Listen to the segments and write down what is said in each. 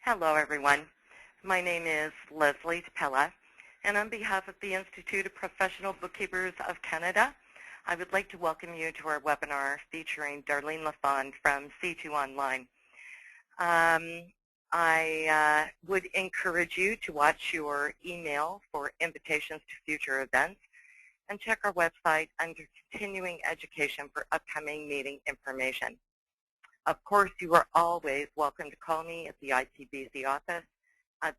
Hello, everyone. My name is Leslie Tapella, and on behalf of the Institute of Professional Bookkeepers of Canada, I would like to welcome you to our webinar featuring Darlene LaFond from C2 Online. I would encourage you to watch your email for invitations to future events and check our website under Continuing Education for upcoming meeting information. Of course, you are always welcome to call me at the IPBC office at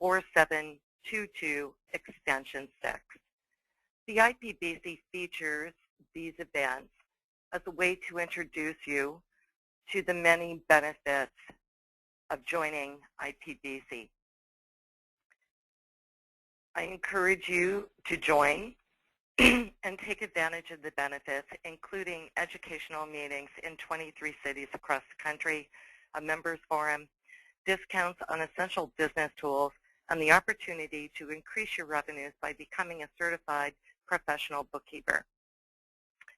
866-616-4722 extension 6. The IPBC features these events as a way to introduce you to the many benefits of joining IPBC. I encourage you to join and take advantage of the benefits, including educational meetings in 23 cities across the country, a members forum, discounts on essential business tools, and the opportunity to increase your revenues by becoming a certified professional bookkeeper.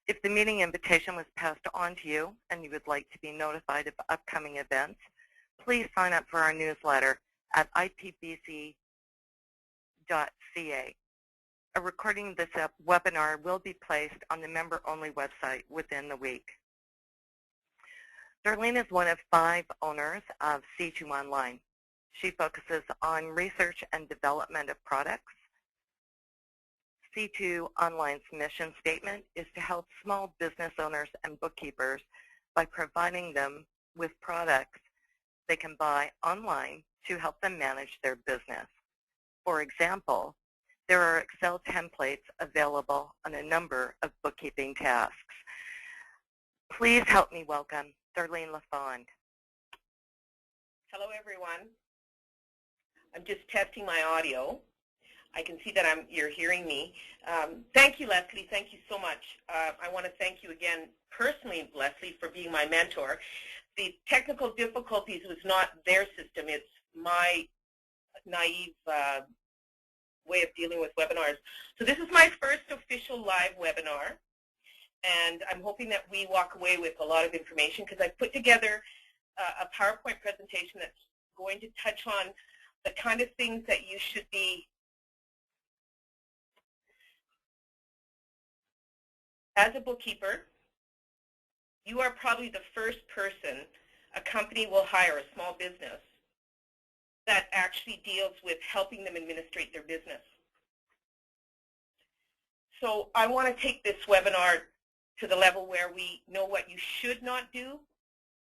If the meeting invitation was passed on to you and you would like to be notified of upcoming events, please sign up for our newsletter at ipbc.ca. A recording of this webinar will be placed on the member-only website within the week. Darlene is one of 5 owners of C2 Online. She focuses on research and development of products. C2 Online's mission statement is to help small business owners and bookkeepers by providing them with products they can buy online to help them manage their business. For example, there are Excel templates available on a number of bookkeeping tasks. Please help me welcome Darlene LaFond. Hello, everyone. I'm just testing my audio. I can see that you're hearing me. Thank you, Leslie. Thank you so much. I want to thank you again personally, Leslie, for being my mentor. The technical difficulties was not their system. It's my naive way of dealing with webinars. So this is my first official live webinar, and I'm hoping that we walk away with a lot of information because I've put together a PowerPoint presentation that's going to touch on the kind of things that you should be, as a bookkeeper, you are probably the first person a company will hire, a small business, that actually deals with helping them administrate their business. So I want to take this webinar to the level where we know what you should not do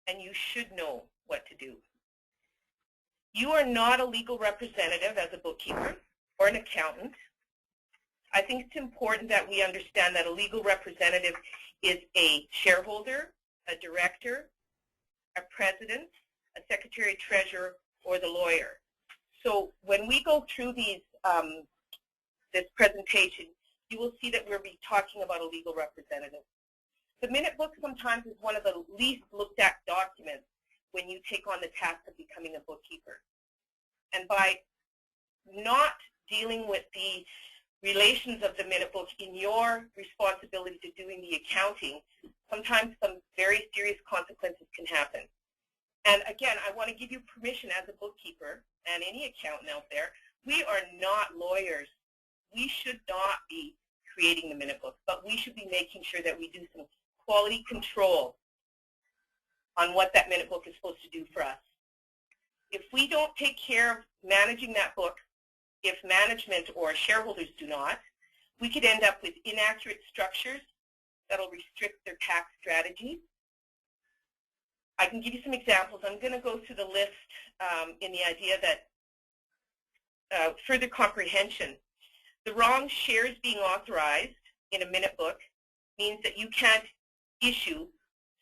and you should know what to do. You are not a legal representative as a bookkeeper or an accountant. I think it's important that we understand that a legal representative is a shareholder, a director, a president, a secretary-treasurer, or the lawyer. So when we go through these, this presentation, you will see that we'll be talking about a legal representative. The minute book sometimes is one of the least looked at documents when you take on the task of becoming a bookkeeper. And by not dealing with the relations of the minute book in your responsibility to doing the accounting, sometimes some very serious consequences can happen. And again, I want to give you permission as a bookkeeper and any accountant out there, we are not lawyers. We should not be creating the minute book, but we should be making sure that we do some quality control on what that minute book is supposed to do for us. If we don't take care of managing that book, if management or shareholders do not, we could end up with inaccurate structures that'll restrict their tax strategies. I can give you some examples. I'm going to go through the list in the idea that further comprehension. The wrong shares being authorized in a minute book means that you can't issue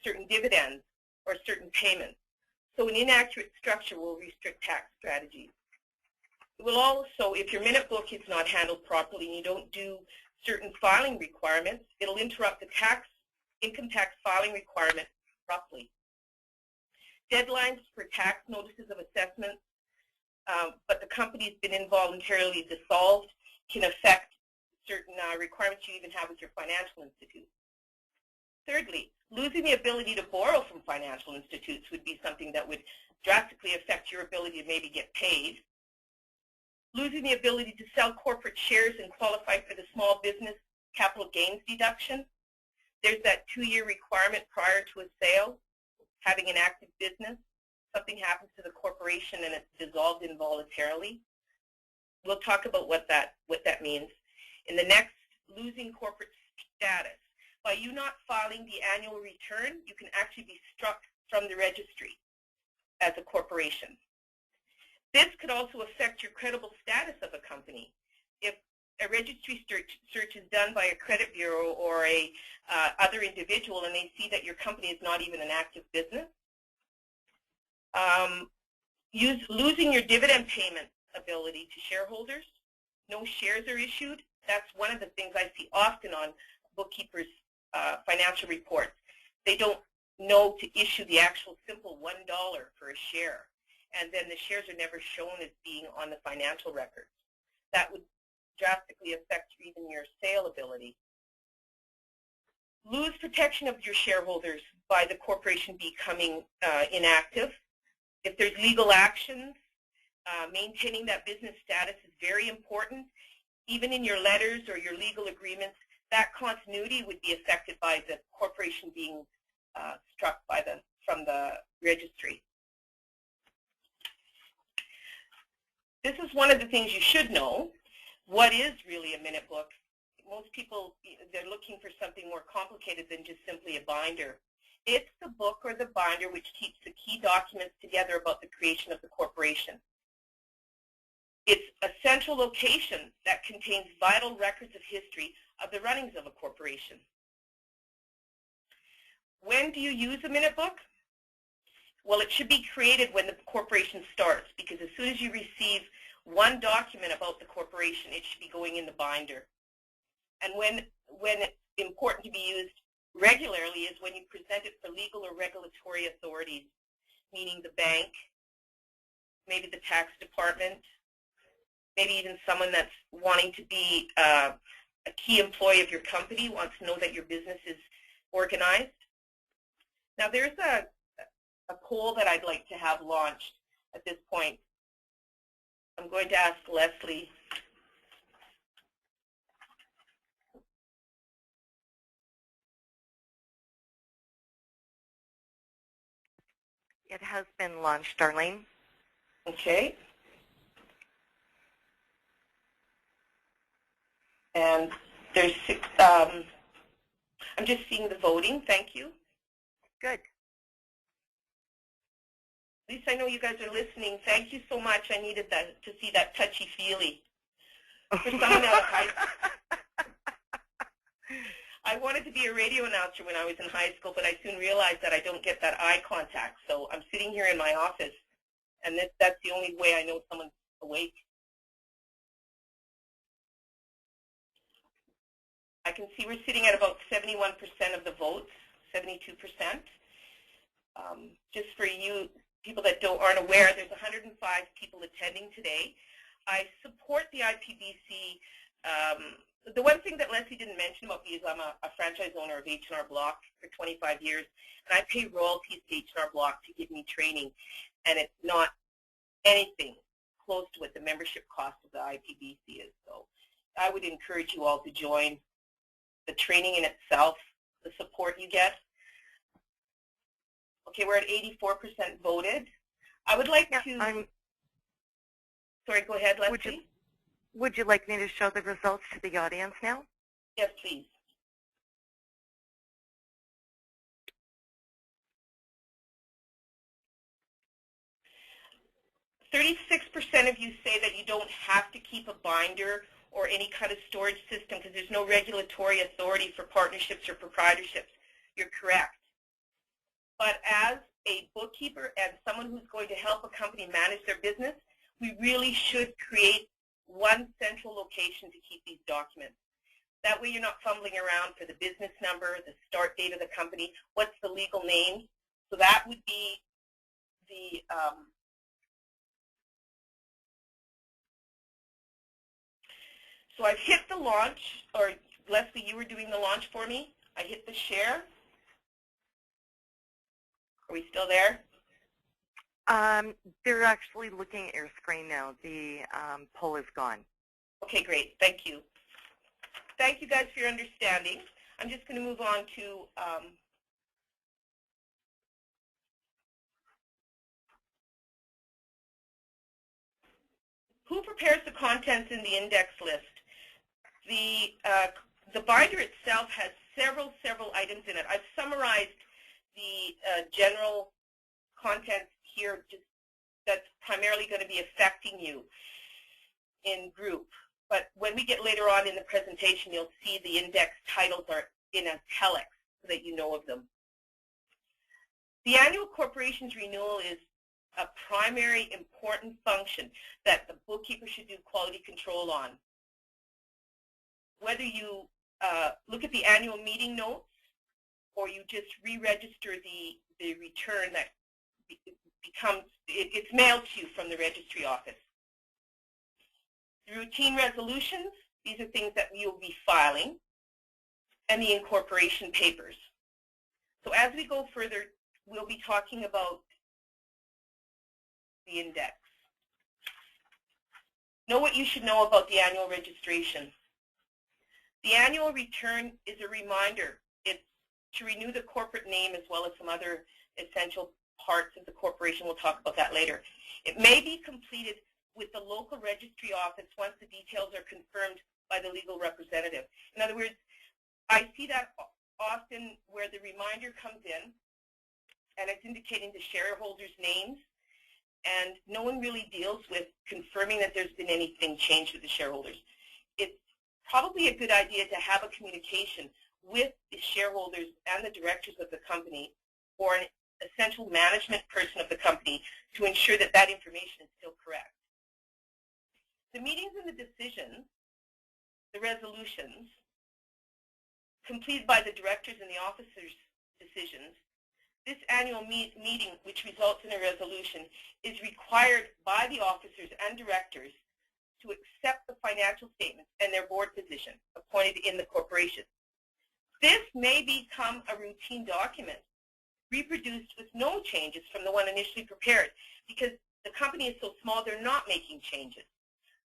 certain dividends or certain payments. So an inaccurate structure will restrict tax strategies. It will also, if your minute book is not handled properly and you don't do certain filing requirements, it'll interrupt the income tax filing requirement abruptly. Deadlines for tax notices of assessment, but the company's been involuntarily dissolved, can affect certain requirements you even have with your financial institute. Thirdly, losing the ability to borrow from financial institutes would be something that would drastically affect your ability to maybe get paid. Losing the ability to sell corporate shares and qualify for the small business capital gains deduction. There's that 2-year requirement prior to a sale, having an active business. Something happens to the corporation and it's dissolved involuntarily. We'll talk about what that means. In the next, losing corporate status. By you not filing the annual return, you can actually be struck from the registry as a corporation. This could also affect your credible status of a company. If a registry search is done by a credit bureau or a other individual and they see that your company is not even an active business, losing your dividend payment ability to shareholders, no shares are issued. That's one of the things I see often on bookkeepers' financial reports. They don't know to issue the actual simple $1 for a share, and then the shares are never shown as being on the financial records. That would drastically affect even your sale ability. Lose protection of your shareholders by the corporation becoming inactive. If there's legal actions, maintaining that business status is very important. Even in your letters or your legal agreements, that continuity would be affected by the corporation being struck by from the registry. This is one of the things you should know. What is really a minute book? Most people, they're looking for something more complicated than just simply a binder. It's the book or the binder which keeps the key documents together about the creation of the corporation. It's a central location that contains vital records of history of the runnings of a corporation. When do you use a minute book? Well, it should be created when the corporation starts, because as soon as you receive one document about the corporation, it should be going in the binder. And when it's important to be used regularly is when you present it for legal or regulatory authorities, meaning the bank, maybe the tax department, maybe even someone that's wanting to be a key employee of your company, wants to know that your business is organized. Now there's a poll that I'd like to have launched at this point. I'm going to ask Leslie. It has been launched, Darlene. Okay. And there's I'm just seeing the voting. Thank you. Good. At least I know you guys are listening. Thank you so much. I needed that to see that touchy-feely. For someone out of high school. I wanted to be a radio announcer when I was in high school, but I soon realized that I don't get that eye contact. So I'm sitting here in my office, and that's the only way I know someone's awake. I can see we're sitting at about 71% of the votes, 72%. Just for you people that aren't aware, there's 105 people attending today. I support the IPBC. The one thing that Leslie didn't mention about me is I'm a franchise owner of H&R Block for 25 years, and I pay royalties to H&R Block to give me training, and it's not anything close to what the membership cost of the IPBC is. So I would encourage you all to join. The training in itself, the support you get. Okay, we're at 84% voted. I would like to... Sorry, go ahead, Leslie. Would you like me to show the results to the audience now? Yes, please. %36% of you say that you don't have to keep a binder or any kind of storage system because there's no regulatory authority for partnerships or proprietorships. You're correct. But as a bookkeeper and someone who's going to help a company manage their business, we really should create one central location to keep these documents. That way you're not fumbling around for the business number, the start date of the company, what's the legal name. So that would be the So I've hit the launch, or Leslie, you were doing the launch for me. I hit the share. Are we still there? They're actually looking at your screen now. The poll is gone. Okay, great. Thank you. Thank you guys for your understanding. I'm just going to move on to who prepares the contents in the index list. The binder itself has several items in it. I've summarized the general contents here that's primarily going to be affecting you in group. But when we get later on in the presentation, you'll see the index titles are in italics so that you know of them. The annual corporations renewal is a primary important function that the bookkeeper should do quality control on. Whether you look at the annual meeting notes or you just re-register the return that it's mailed to you from the registry office. The routine resolutions, these are things that you'll be filing, and the incorporation papers. So as we go further, we'll be talking about the index. Know what you should know about the annual registration. The annual return is a reminder. It's to renew the corporate name as well as some other essential parts of the corporation. We'll talk about that later. It may be completed with the local registry office once the details are confirmed by the legal representative. In other words, I see that often where the reminder comes in and it's indicating the shareholders' names, and no one really deals with confirming that there's been anything changed with the shareholders. It's probably a good idea to have a communication with the shareholders and the directors of the company or an essential management person of the company to ensure that that information is still correct. The meetings and the decisions, the resolutions, completed by the directors and the officers' decisions, this annual meeting, which results in a resolution, is required by the officers and directors to accept the financial statements and their board position appointed in the corporation. This may become a routine document, reproduced with no changes from the one initially prepared, because the company is so small they're not making changes.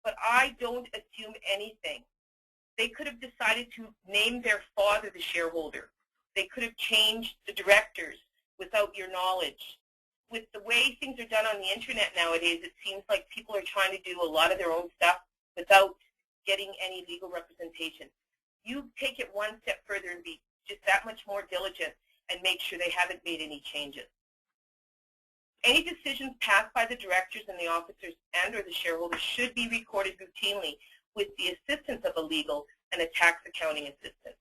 But I don't assume anything. They could have decided to name their father the shareholder. They could have changed the directors without your knowledge. With the way things are done on the internet nowadays, it seems like people are trying to do a lot of their own stuff without getting any legal representation. You take it one step further and be just that much more diligent and make sure they haven't made any changes. Any decisions passed by the directors and the officers and or the shareholders should be recorded routinely with the assistance of a legal and a tax accounting assistant.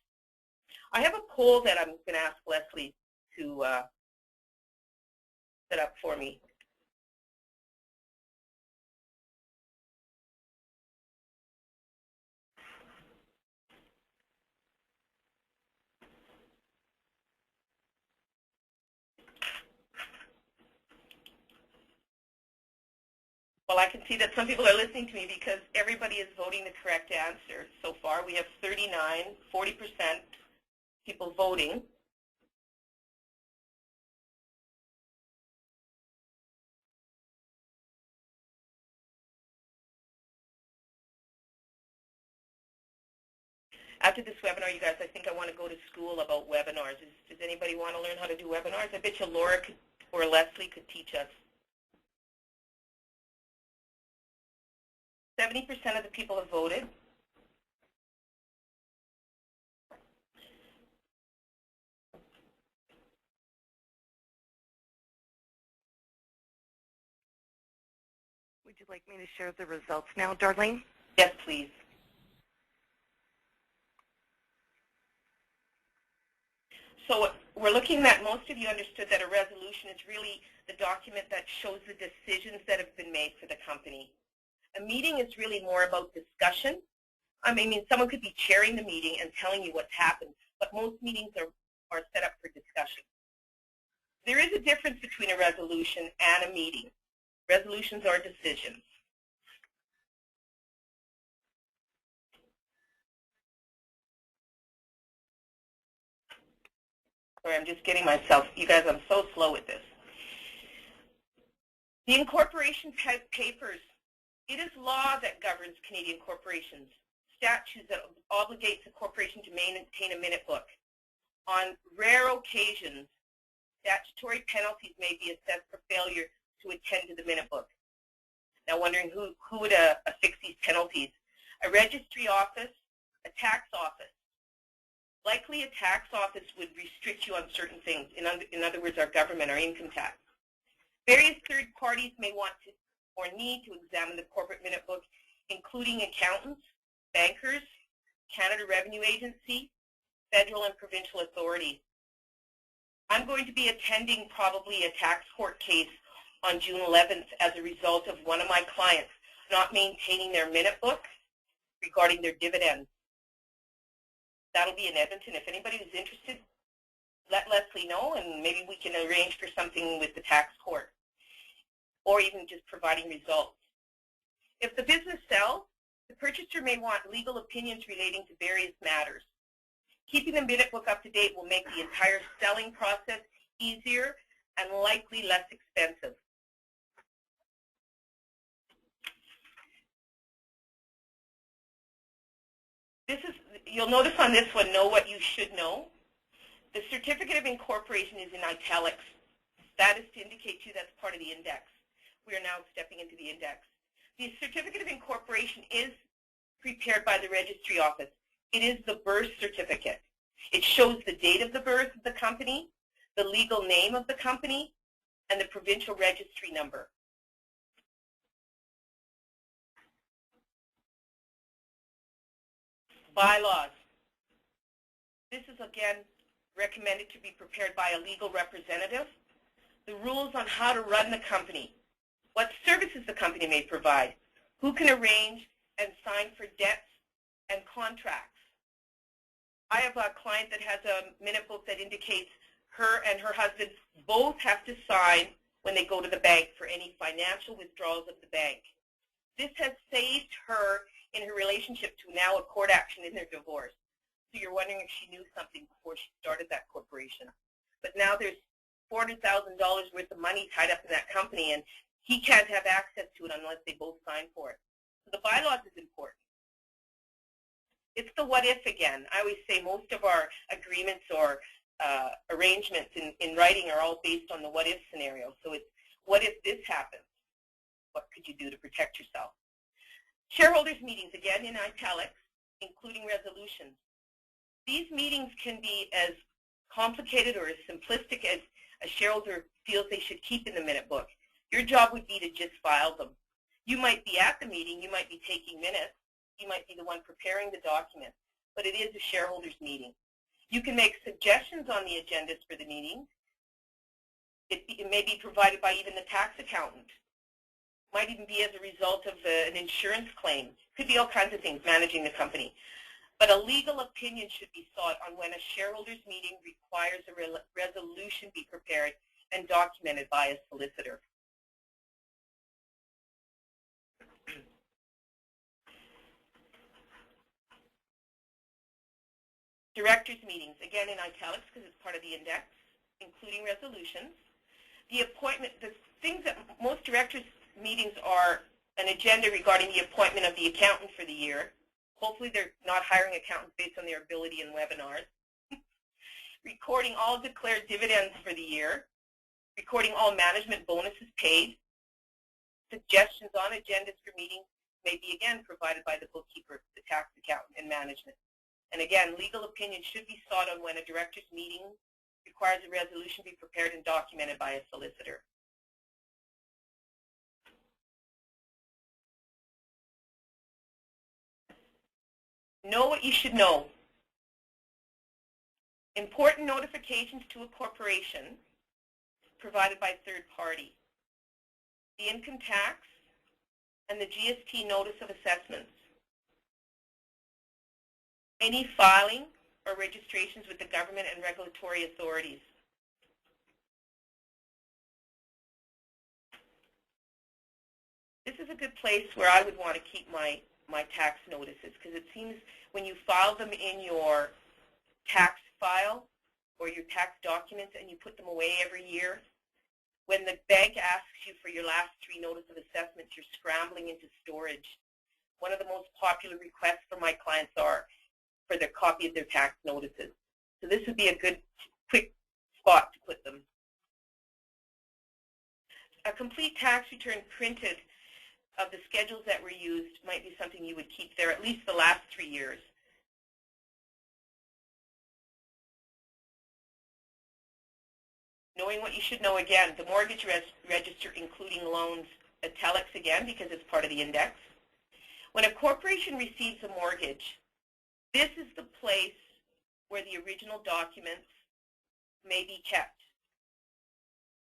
I have a poll that I'm going to ask Leslie to set up for me. Well, I can see that some people are listening to me because everybody is voting the correct answer so far. We have 40% people voting. After this webinar, you guys, I think I want to go to school about webinars. Does anybody want to learn how to do webinars? I bet you Laura or Leslie could teach us. 70% of the people have voted. Would you like me to share the results now, Darlene? Yes, please. So we're looking at, most of you understood that a resolution is really the document that shows the decisions that have been made for the company. A meeting is really more about discussion. I mean, someone could be chairing the meeting and telling you what's happened, but most meetings are set up for discussion. There is a difference between a resolution and a meeting. Resolutions are decisions. Sorry, I'm just getting myself, you guys, I'm so slow with this. The incorporation papers. It is law that governs Canadian corporations. Statutes that obligates a corporation to maintain a minute book. On rare occasions, statutory penalties may be assessed for failure to attend to the minute book. Now wondering who would affix these penalties? A registry office, a tax office. Likely a tax office would restrict you on certain things. In other words, our government, our income tax. Various third parties may want to or need to examine the corporate minute book, including accountants, bankers, Canada Revenue Agency, federal and provincial authorities. I'm going to be attending probably a tax court case on June 11th as a result of one of my clients not maintaining their minute book regarding their dividends. That'll be in Edmonton. If anybody is interested, let Leslie know, and maybe we can arrange for something with the tax court, or even just providing results. If the business sells, the purchaser may want legal opinions relating to various matters. Keeping the minute book up to date will make the entire selling process easier and likely less expensive. You'll notice on this one, know what you should know. The certificate of incorporation is in italics. That is to indicate to you that's part of the index. We are now stepping into the index. The certificate of incorporation is prepared by the registry office. It is the birth certificate. It shows the date of the birth of the company, the legal name of the company, and the provincial registry number. Bylaws. This is again recommended to be prepared by a legal representative. The rules on how to run the company, what services the company may provide, who can arrange and sign for debts and contracts. I have a client that has a minute book that indicates her and her husband both have to sign when they go to the bank for any financial withdrawals of the bank. This has saved her in her relationship to now a court action in their divorce. So you're wondering if she knew something before she started that corporation. But now there's $400,000 worth of money tied up in that company, and he can't have access to it unless they both sign for it. So the bylaws is important. It's the what if again. I always say most of our agreements or arrangements in writing are all based on the what if scenario. So it's what if this happens? What could you do to protect yourself? Shareholders meetings, again in italics, including resolutions. These meetings can be as complicated or as simplistic as a shareholder feels they should keep in the minute book. Your job would be to just file them. You might be at the meeting, you might be taking minutes, you might be the one preparing the document, but it is a shareholders meeting. You can make suggestions on the agendas for the meeting. It may be provided by even the tax accountant. Might even be as a result of an insurance claim. Could be all kinds of things managing the company. But a legal opinion should be sought on when a shareholders meeting requires a resolution be prepared and documented by a solicitor. Directors meetings, again in italics because it's part of the index, including resolutions. The appointment, the things that most directors meetings are an agenda regarding the appointment of the accountant for the year. Hopefully they're not hiring accountants based on their ability in webinars. Recording all declared dividends for the year. Recording all management bonuses paid. Suggestions on agendas for meetings may be again provided by the bookkeeper, the tax accountant, and management. And again, legal opinion should be sought on when a director's meeting requires a resolution be prepared and documented by a solicitor. Know what you should know. Important notifications to a corporation provided by third party. The income tax and the GST notice of assessments. Any filing or registrations with the government and regulatory authorities. This is a good place where I would want to keep my tax notices because it seems when you file them in your tax file or your tax documents and you put them away every year, When the bank asks you for your last 3 notice of assessments, you're scrambling into storage. One of the most popular requests from my clients are for their copy of their tax notices. So this would be a good, quick spot to put them. A complete tax return printed of the schedules that were used might be something you would keep there at least the last 3 years. Knowing what you should know again, the mortgage register including loans, italics again because it's part of the index. When a corporation receives a mortgage, this is the place where the original documents may be kept.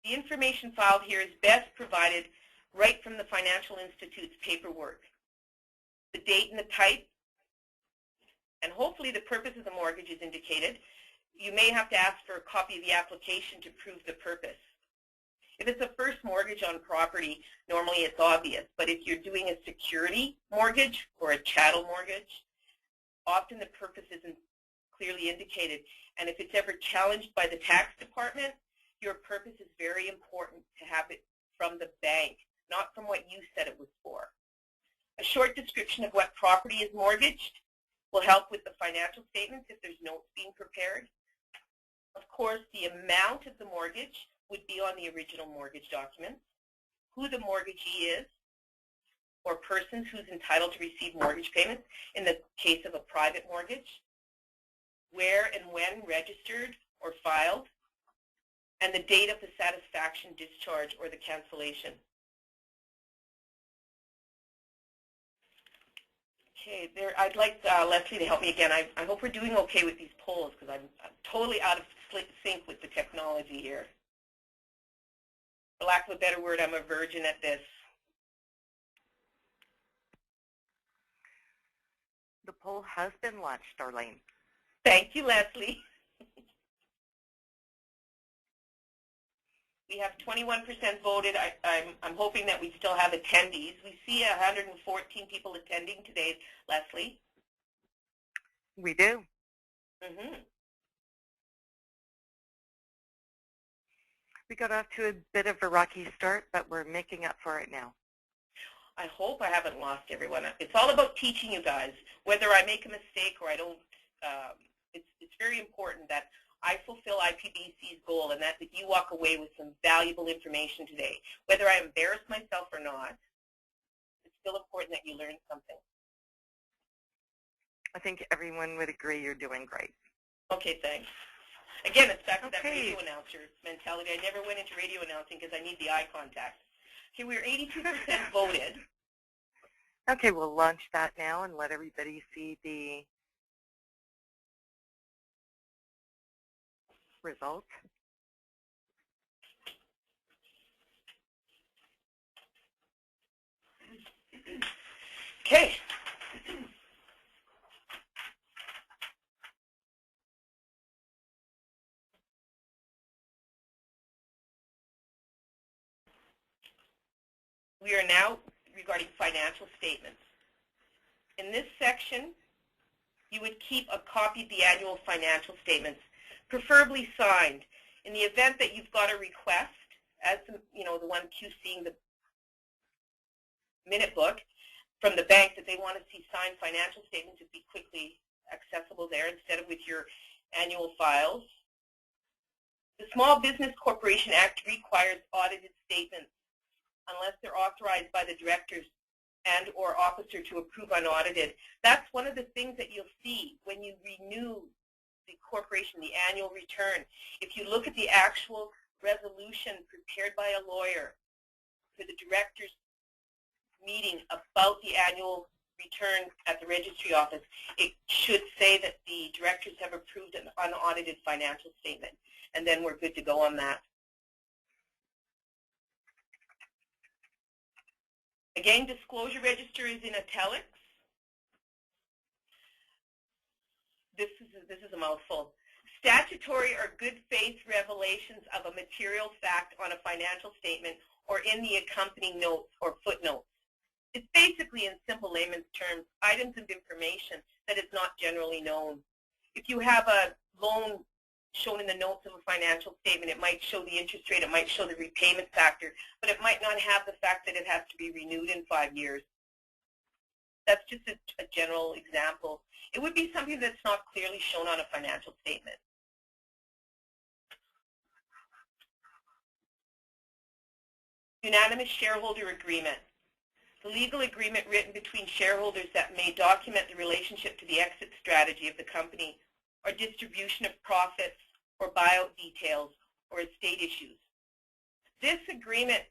The information filed here is best provided right from the financial institute's paperwork. The date and the type, and hopefully the purpose of the mortgage is indicated. You may have to ask for a copy of the application to prove the purpose. If it's a first mortgage on property, normally it's obvious, but if you're doing a security mortgage or a chattel mortgage, often the purpose isn't clearly indicated. And if it's ever challenged by the tax department, your purpose is very important to have it from the bank, not from what you said it was for. A short description of what property is mortgaged will help with the financial statements if there's notes being prepared. Of course, the amount of the mortgage would be on the original mortgage documents, who the mortgagee is, or persons who's entitled to receive mortgage payments in the case of a private mortgage, where and when registered or filed, and the date of the satisfaction, discharge, or the cancellation. Okay, I'd like Leslie to help me again. I hope we're doing okay with these polls because I'm totally out of sync with the technology here. For lack of a better word, I'm a virgin at this. The poll has been launched, Darlene. Thank you, Leslie. We have 21% voted. I'm hoping that we still have attendees. We see 114 people attending today, Leslie. We do. Mm-hmm. We got off to a bit of a rocky start, but we're making up for it now. I hope I haven't lost everyone. It's all about teaching you guys. Whether I make a mistake or I don't, it's very important that I fulfill IPBC's goal and that you walk away with some valuable information today. Whether I embarrass myself or not, it's still important that you learn something. I think everyone would agree you're doing great. Okay, thanks. Again, it's back to that radio announcer mentality. I never went into radio announcing because I need the eye contact. Okay, we're 82% voted. Okay, we'll launch that now and let everybody see the results. Okay. We are now regarding financial statements. In this section, you would keep a copy of the annual financial statements, preferably signed. In the event that you've got a request, as the one QCing the minute book from the bank that they want to see signed financial statements to be quickly accessible there instead of with your annual files. The Small Business Corporation Act requires audited statements unless they're authorized by the directors and or officer to approve unaudited. That's one of the things that you'll see when you renew the corporation, the annual return. If you look at the actual resolution prepared by a lawyer for the directors meeting about the annual return at the registry office, it should say that the directors have approved an unaudited financial statement, and then we're good to go on that. Again, disclosure register is in italics. This is a mouthful. Statutory or good faith revelations of a material fact on a financial statement or in the accompanying notes or footnotes. It's basically, in simple layman's terms, items of information that is not generally known. If you have a loan shown in the notes of a financial statement. It might show the interest rate, it might show the repayment factor, but it might not have the fact that it has to be renewed in 5 years. That's just a general example. It would be something that's not clearly shown on a financial statement. Unanimous shareholder agreement. The legal agreement written between shareholders that may document the relationship to the exit strategy of the company or distribution of profits or buyout details or estate issues. This agreement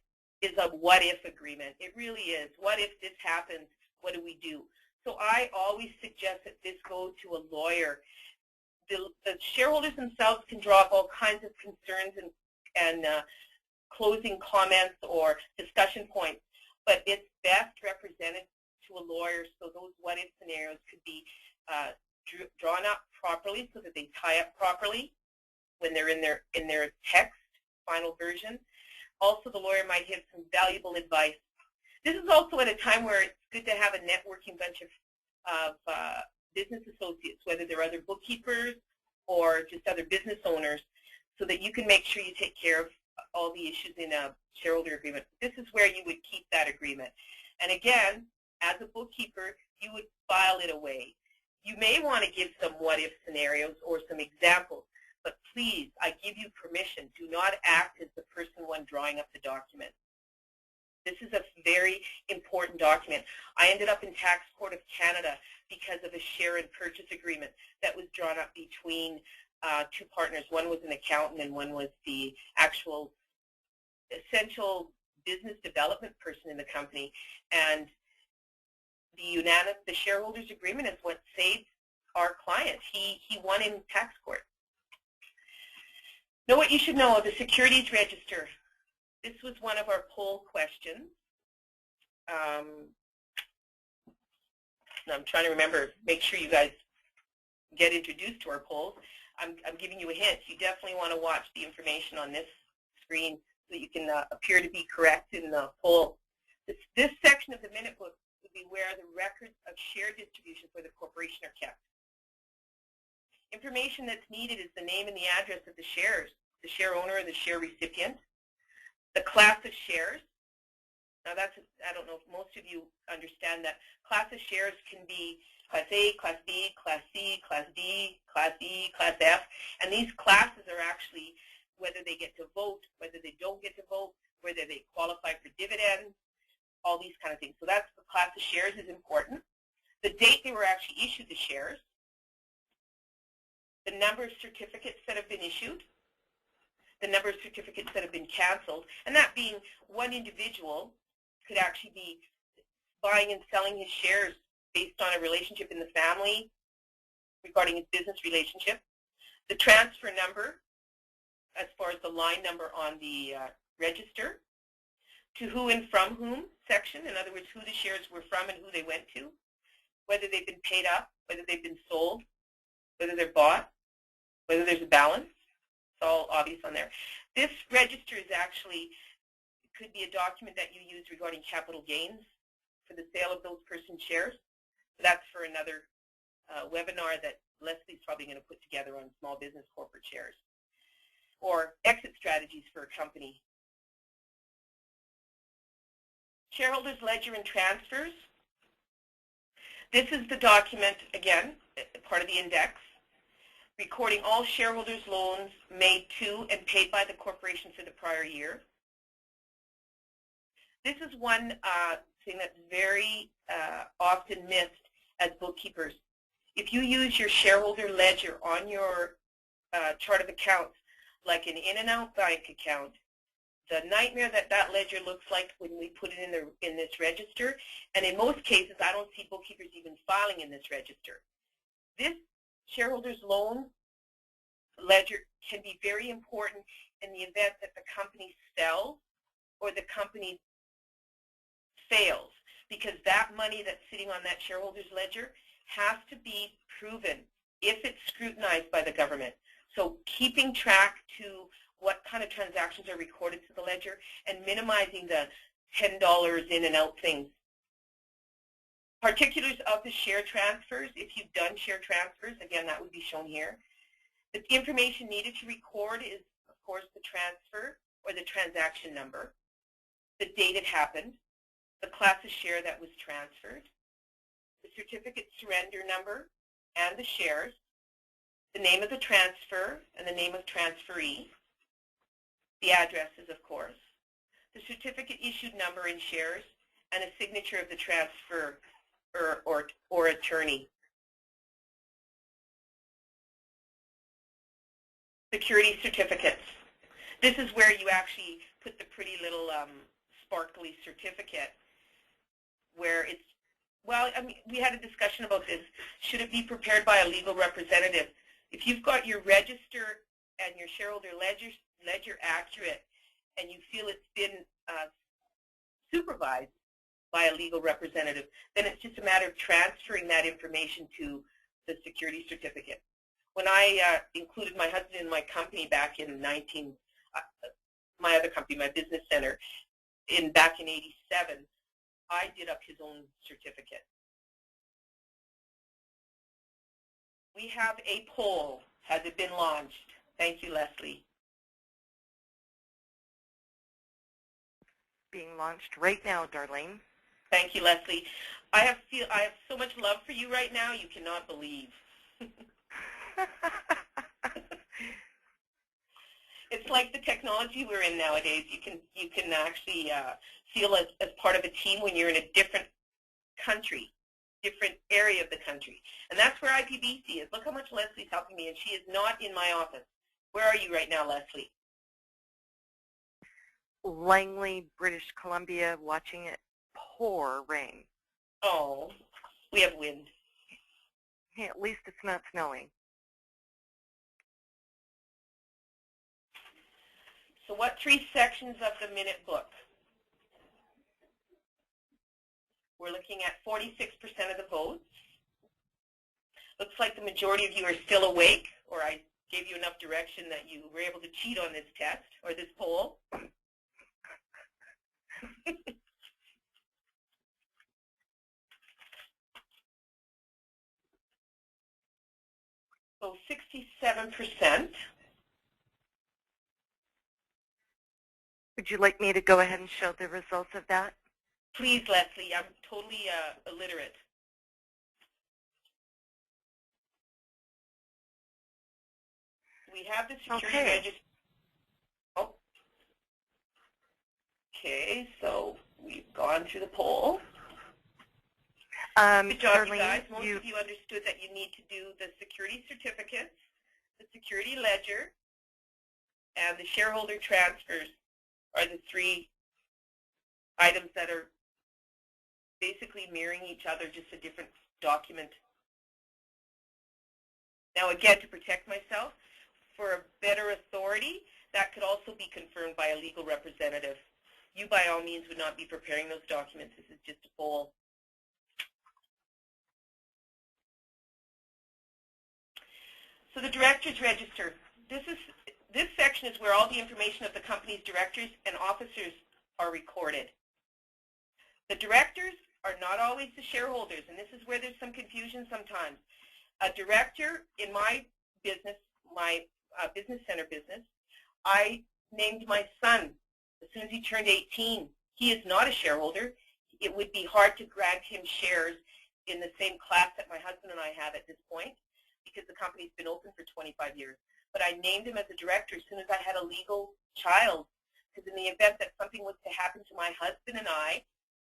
is a what-if agreement. It really is. What if this happens? What do we do? So I always suggest that this go to a lawyer. The shareholders themselves can draw up all kinds of concerns and closing comments or discussion points, but it's best represented to a lawyer, so those what-if scenarios could be drawn up properly so that they tie up properly when they're in their text, final version. Also, the lawyer might give some valuable advice. This is also at a time where it's good to have a networking bunch of business associates, whether they're other bookkeepers or just other business owners, so that you can make sure you take care of all the issues in a shareholder agreement. This is where you would keep that agreement. And again, as a bookkeeper, you would file it away. You may want to give some what-if scenarios or some examples, but please, I give you permission. Do not act as the person one drawing up the document. This is a very important document. I ended up in Tax Court of Canada because of a share and purchase agreement that was drawn up between two partners. One was an accountant and one was the actual essential business development person in the company. And the shareholders agreement is what saved our client. He won in tax court. Know what you should know of the securities register. This was one of our poll questions. I'm trying to remember, make sure you guys get introduced to our polls. I'm giving you a hint. You definitely want to watch the information on this screen so that you can appear to be correct in the poll. This section of the minute book would be where the records of share distribution for the corporation are kept. Information that's needed is the name and the address of the shares, the share owner or the share recipient, the class of shares. Now that's, I don't know if most of you understand that. Class of shares can be Class A, Class B, Class C, Class D, Class E, Class F, and these classes are actually whether they get to vote, whether they don't get to vote, whether they qualify for dividends, all these kind of things. So that's the class of shares is important. The date they were actually issued the shares, the number of certificates that have been issued, the number of certificates that have been canceled, and that being one individual could actually be buying and selling his shares based on a relationship in the family regarding his business relationship, the transfer number as far as the line number on the register, to who and from whom section, in other words, who the shares were from and who they went to, whether they've been paid up, whether they've been sold, whether they're bought, whether there's a balance. It's all obvious on there. This register is actually, could be a document that you use regarding capital gains for the sale of those person's shares. That's for another webinar that Leslie's probably going to put together on small business corporate shares. Or exit strategies for a company. Shareholders ledger and transfers. This is the document, again, part of the index, recording all shareholders' loans made to and paid by the corporation for the prior year. This is one thing that's very often missed as bookkeepers. If you use your shareholder ledger on your chart of accounts, like an in and out bank account, the nightmare that that ledger looks like when we put it in this register, and in most cases I don't see bookkeepers even filing in this register. This shareholders loan ledger can be very important in the event that the company sells or the company fails, because that money that's sitting on that shareholders ledger has to be proven if it's scrutinized by the government. So keeping track to what kind of transactions are recorded to the ledger and minimizing the $10 in and out things. Particulars of the share transfers, if you've done share transfers, again, that would be shown here. The information needed to record is, of course, the transfer or the transaction number, the date it happened, the class of share that was transferred, the certificate surrender number and the shares, the name of the transfer and the name of transferee, the addresses, of course, the certificate issued number and shares, and a signature of the transfer or attorney. Security certificates. This is where you actually put the pretty little sparkly certificate where it's, well, I mean, we had a discussion about this. Should it be prepared by a legal representative? If you've got your register and your shareholder ledger accurate and you feel it's been supervised by a legal representative, then it's just a matter of transferring that information to the security certificate. When I included my husband in my company back in my other company, my business center, back in '87, I did up his own certificate. We have a poll. Has it been launched? Thank you, Leslie. Being launched right now, Darlene. Thank you, Leslie. I have so much love for you right now, you cannot believe. It's like the technology we're in nowadays. You can actually feel as part of a team when you're in a different country, different area of the country. And that's where IPBC is. Look how much Leslie's helping me, and she is not in my office. Where are you right now, Leslie? Langley, British Columbia, watching it pour rain. Oh, we have wind. Hey, at least it's not snowing. So what 3 sections of the minute book? We're looking at 46% of the votes. Looks like the majority of you are still awake, or I gave you enough direction that you were able to cheat on this test or this poll. So 67%. Would you like me to go ahead and show the results of that? Please, Leslie. I'm totally illiterate. We have the security register. Oh. Okay, so we've gone through the poll. Good job, you guys. Most of you understood that you need to do the security certificates, the security ledger, and the shareholder transfers are the 3 items that are basically mirroring each other, just a different document. Now again, to protect myself, for a better authority, that could also be confirmed by a legal representative. You, by all means, would not be preparing those documents. This is just a poll. So the directors register. This section is where all the information of the company's directors and officers are recorded. The directors are not always the shareholders, and this is where there's some confusion sometimes. A director in my business, my business center business, I named my son as soon as he turned 18. He is not a shareholder. It would be hard to grant him shares in the same class that my husband and I have at this point, because the company's been open for 25 years. But I named him as a director as soon as I had a legal child, because in the event that something was to happen to my husband and I,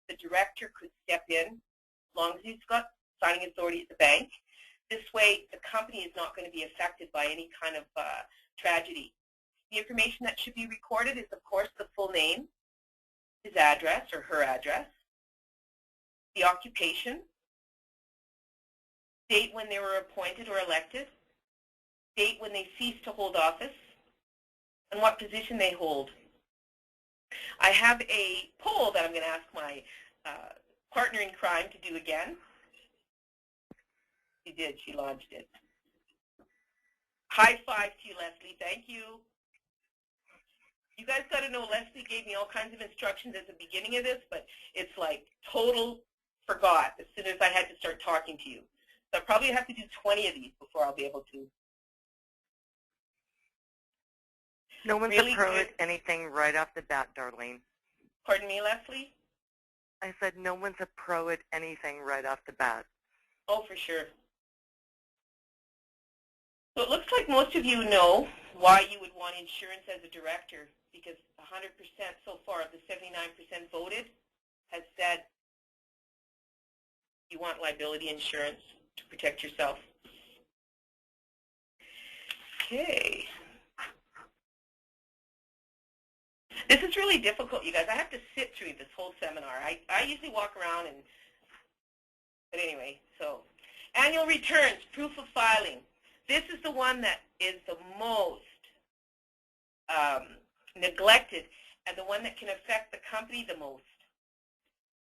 the director could step in as long as he's got signing authority at the bank. This way, the company is not going to be affected by any kind of tragedy. The information that should be recorded is, of course, the full name, his address or her address, the occupation, date when they were appointed or elected, date when they ceased to hold office, and what position they hold. I have a poll that I'm going to ask my partner in crime to do again. She did. She launched it. High five to you, Leslie. Thank you. You guys got to know Leslie gave me all kinds of instructions at the beginning of this, but it's like total forgot as soon as I had to start talking to you. So I probably have to do 20 of these before I'll be able to No one's really a pro good. at anything right off the bat, Darlene. Pardon me, Leslie? I said no one's a pro at anything right off the bat. Oh, for sure. So it looks like most of you know why you would want insurance as a director, because 100% so far of the 79% voted has said you want liability insurance to protect yourself. Okay. This is really difficult, you guys. I have to sit through this whole seminar. I usually walk around and, but anyway, so annual returns, proof of filing. This is the one that is the most neglected and the one that can affect the company the most.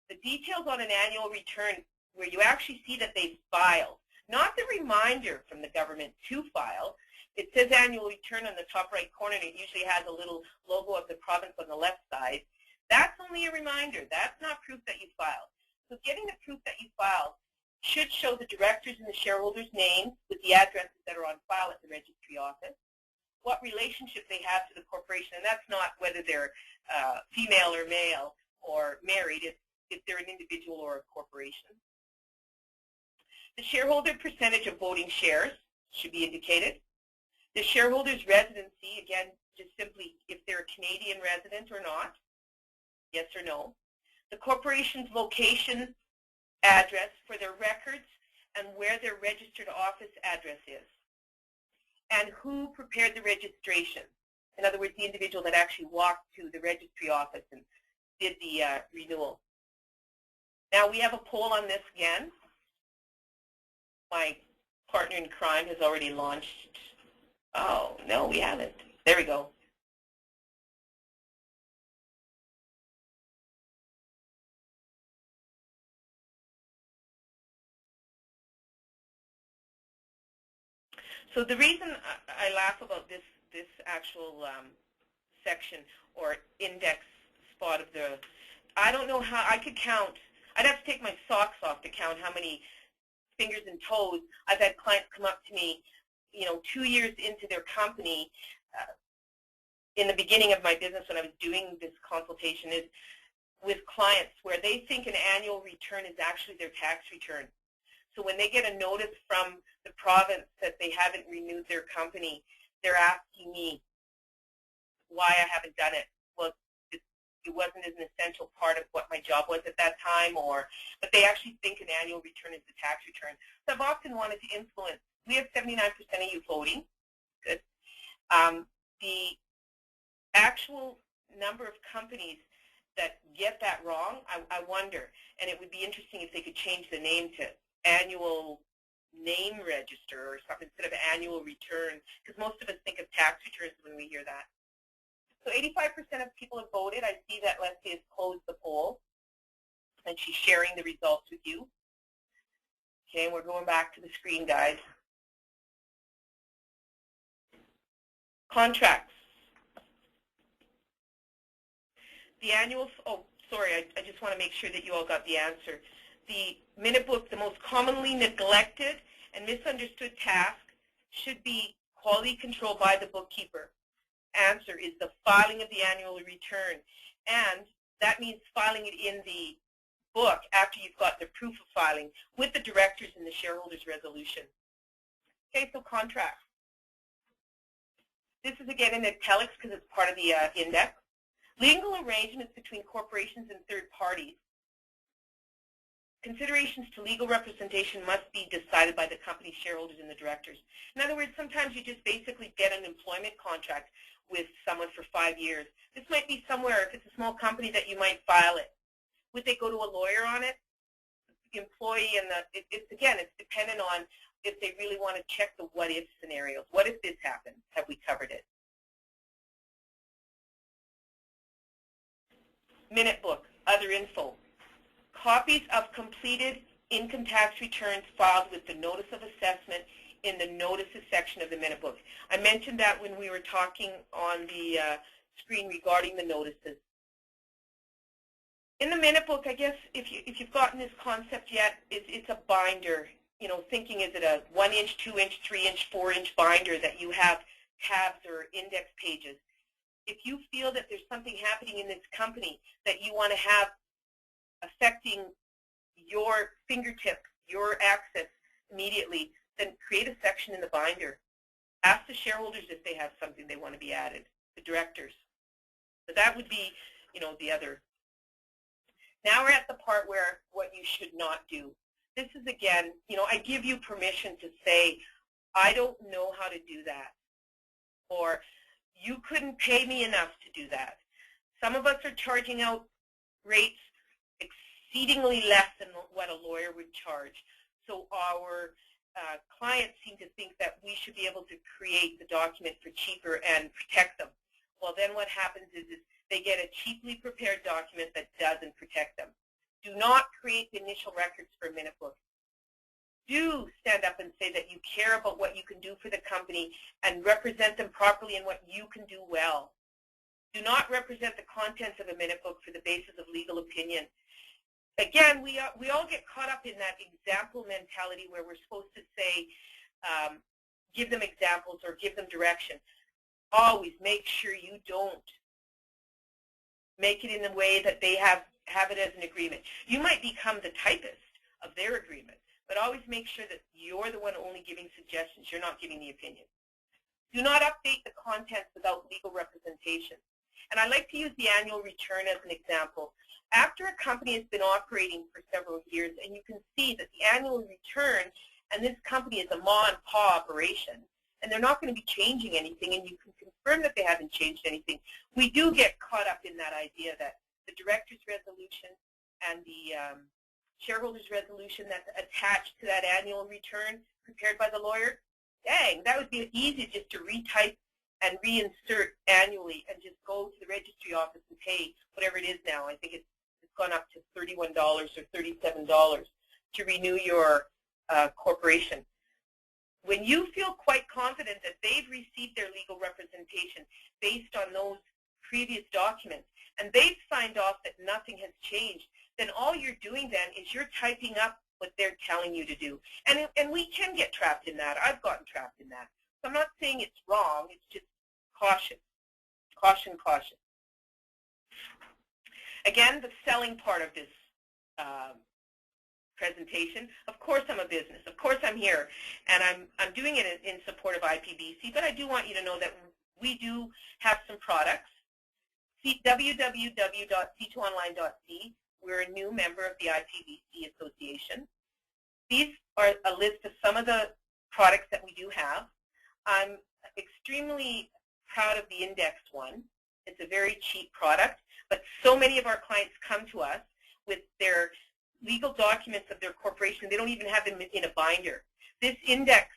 The details on an annual return where you actually see that they filed, not the reminder from the government to file. It says annual return on the top right corner, and it usually has a little logo of the province on the left side. That's only a reminder. That's not proof that you filed. So getting the proof that you filed should show the directors and the shareholders' names with the addresses that are on file at the registry office, what relationship they have to the corporation, and that's not whether they're female or male or married, if they're an individual or a corporation. The shareholder percentage of voting shares should be indicated. The shareholder's residency, again, just simply if they're a Canadian resident or not, yes or no. The corporation's location address for their records and where their registered office address is. And who prepared the registration. In other words, the individual that actually walked to the registry office and did the renewal. Now we have a poll on this again. My partner in crime has already launched. Oh, no, we haven't. There we go. So the reason I laugh about this actual section or index spot of the, I don't know how, I could count, I'd have to take my socks off to count how many fingers and toes. I've had clients come up to me, 2 years into their company, in the beginning of my business when I was doing this consultation, is with clients where they think an annual return is actually their tax return. So when they get a notice from the province that they haven't renewed their company, they're asking me why I haven't done it. Well, it wasn't an essential part of what my job was at that time, but they actually think an annual return is the tax return. So I've often wanted to influence. We have 79% of you voting. Good. The actual number of companies that get that wrong, I wonder, and it would be interesting if they could change the name to annual name register or something instead of annual return, because most of us think of tax returns when we hear that. So 85% of people have voted. I see that Leslie has closed the poll, and she's sharing the results with you. Okay, and we're going back to the screen, guys. Contracts. The annual, oh, sorry, I just want to make sure that you all got the answer. The minute book, the most commonly neglected and misunderstood task should be quality control by the bookkeeper. Answer is the filing of the annual return, and that means filing it in the book after you've got the proof of filing with the directors and the shareholders resolution. Okay, so contracts. This is again in italics because it's part of the index. Legal arrangements between corporations and third parties. Considerations to legal representation must be decided by the company's shareholders and the directors. In other words, sometimes you just basically get an employment contract with someone for 5 years. This might be somewhere, if it's a small company, that you might file it. Would they go to a lawyer on it? The employee and it's dependent on if they really want to check the what-if scenarios. What if this happens? Have we covered it? Minute book, other info. Copies of completed income tax returns filed with the notice of assessment in the notices section of the minute book. I mentioned that when we were talking on the screen regarding the notices. In the minute book, I guess if you've gotten this concept yet, it's a binder. Thinking is it a 1-inch, 2-inch, 3-inch, 4-inch binder that you have tabs or index pages. If you feel that there's something happening in this company that you want to have affecting your fingertip, your access immediately, then create a section in the binder. Ask the shareholders if they have something they want to be added, the directors. So that would be, the other. Now we're at the part where what you should not do. This is, again, I give you permission to say, I don't know how to do that, or you couldn't pay me enough to do that. Some of us are charging out rates exceedingly less than what a lawyer would charge. So our clients seem to think that we should be able to create the document for cheaper and protect them. Well, then what happens is they get a cheaply prepared document that doesn't protect them. Do not create the initial records for a minute book. Do stand up and say that you care about what you can do for the company and represent them properly in what you can do well. Do not represent the contents of a minute book for the basis of legal opinion. Again, we all get caught up in that example mentality where we're supposed to say, give them examples or give them direction. Always make sure you don't make it in the way that they have it as an agreement. You might become the typist of their agreement, but always make sure that you're the one only giving suggestions. You're not giving the opinion. Do not update the contents without legal representation. And I like to use the annual return as an example. After a company has been operating for several years and you can see that the annual return, and this company is a ma and pa operation, and they're not going to be changing anything, and you can confirm that they haven't changed anything, we do get caught up in that idea that the director's resolution and the shareholder's resolution that's attached to that annual return prepared by the lawyer, dang, that would be easy just to retype and reinsert annually and just go to the registry office and pay whatever it is now. I think it's gone up to $31 or $37 to renew your corporation. When you feel quite confident that they've received their legal representation based on those previous documents and they've signed off that nothing has changed, then all you're doing then is you're typing up what they're telling you to do. And we can get trapped in that. I've gotten trapped in that. So I'm not saying it's wrong. It's just caution. Caution, caution. Again, the selling part of this presentation. Of course I'm a business. Of course I'm here. And I'm doing it in support of IPBC, but I do want you to know that we do have some products. See www.c2online.c. We're a new member of the IPBC Association. These are a list of some of the products that we do have. I'm extremely proud of the indexed one. It's a very cheap product, but so many of our clients come to us with their legal documents of their corporation. They don't even have them in a binder. This index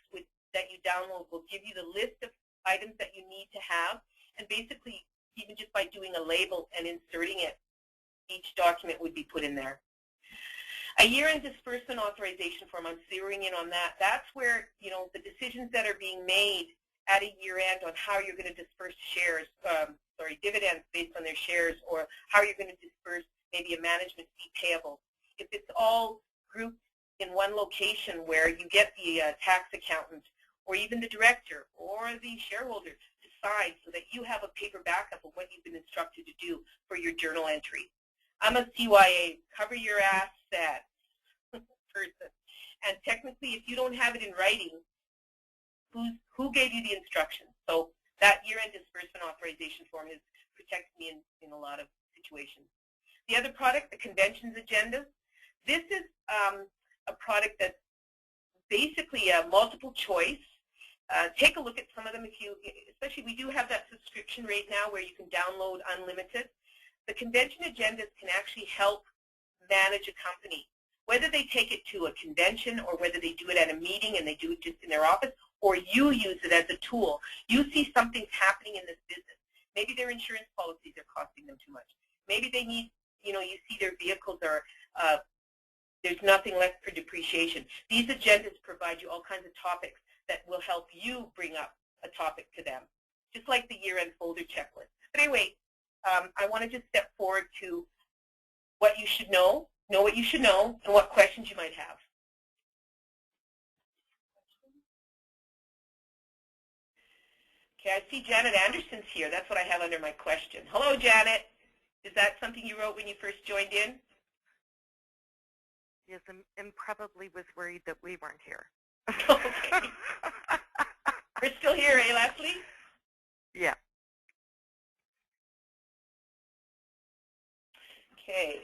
that you download will give you the list of items that you need to have, and basically, even just by doing a label and inserting it, each document would be put in there. A year-end disbursement authorization form, I'm zeroing in on that. That's where, the decisions that are being made at a year-end on how you're going to disperse shares, dividends based on their shares, or how you're going to disperse maybe a management fee payable. If it's all grouped in one location where you get the tax accountant or even the director or the shareholder to sign so that you have a paper backup of what you've been instructed to do for your journal entry. I'm a CYA, cover your ass set person. And technically, if you don't have it in writing, who gave you the instructions? So that year-end disbursement authorization form has protected me in a lot of situations. The other product, the conventions agenda, this is a product that's basically a multiple choice. Take a look at some of them, especially we do have that subscription rate now where you can download unlimited. The convention agendas can actually help manage a company, whether they take it to a convention or whether they do it at a meeting and they do it just in their office, or you use it as a tool. You see something's happening in this business. Maybe their insurance policies are costing them too much. Maybe they need, you see their vehicles are, there's nothing left for depreciation. These agendas provide you all kinds of topics that will help you bring up a topic to them, just like the year-end folder checklist. But anyway, I want to just step forward to what you should know what you should know, and what questions you might have. Okay, I see Janet Anderson's here. That's what I have under my question. Hello, Janet. Is that something you wrote when you first joined in? Yes, and probably was worried that we weren't here. Okay. We're still here, eh, Leslie? Yeah. Okay.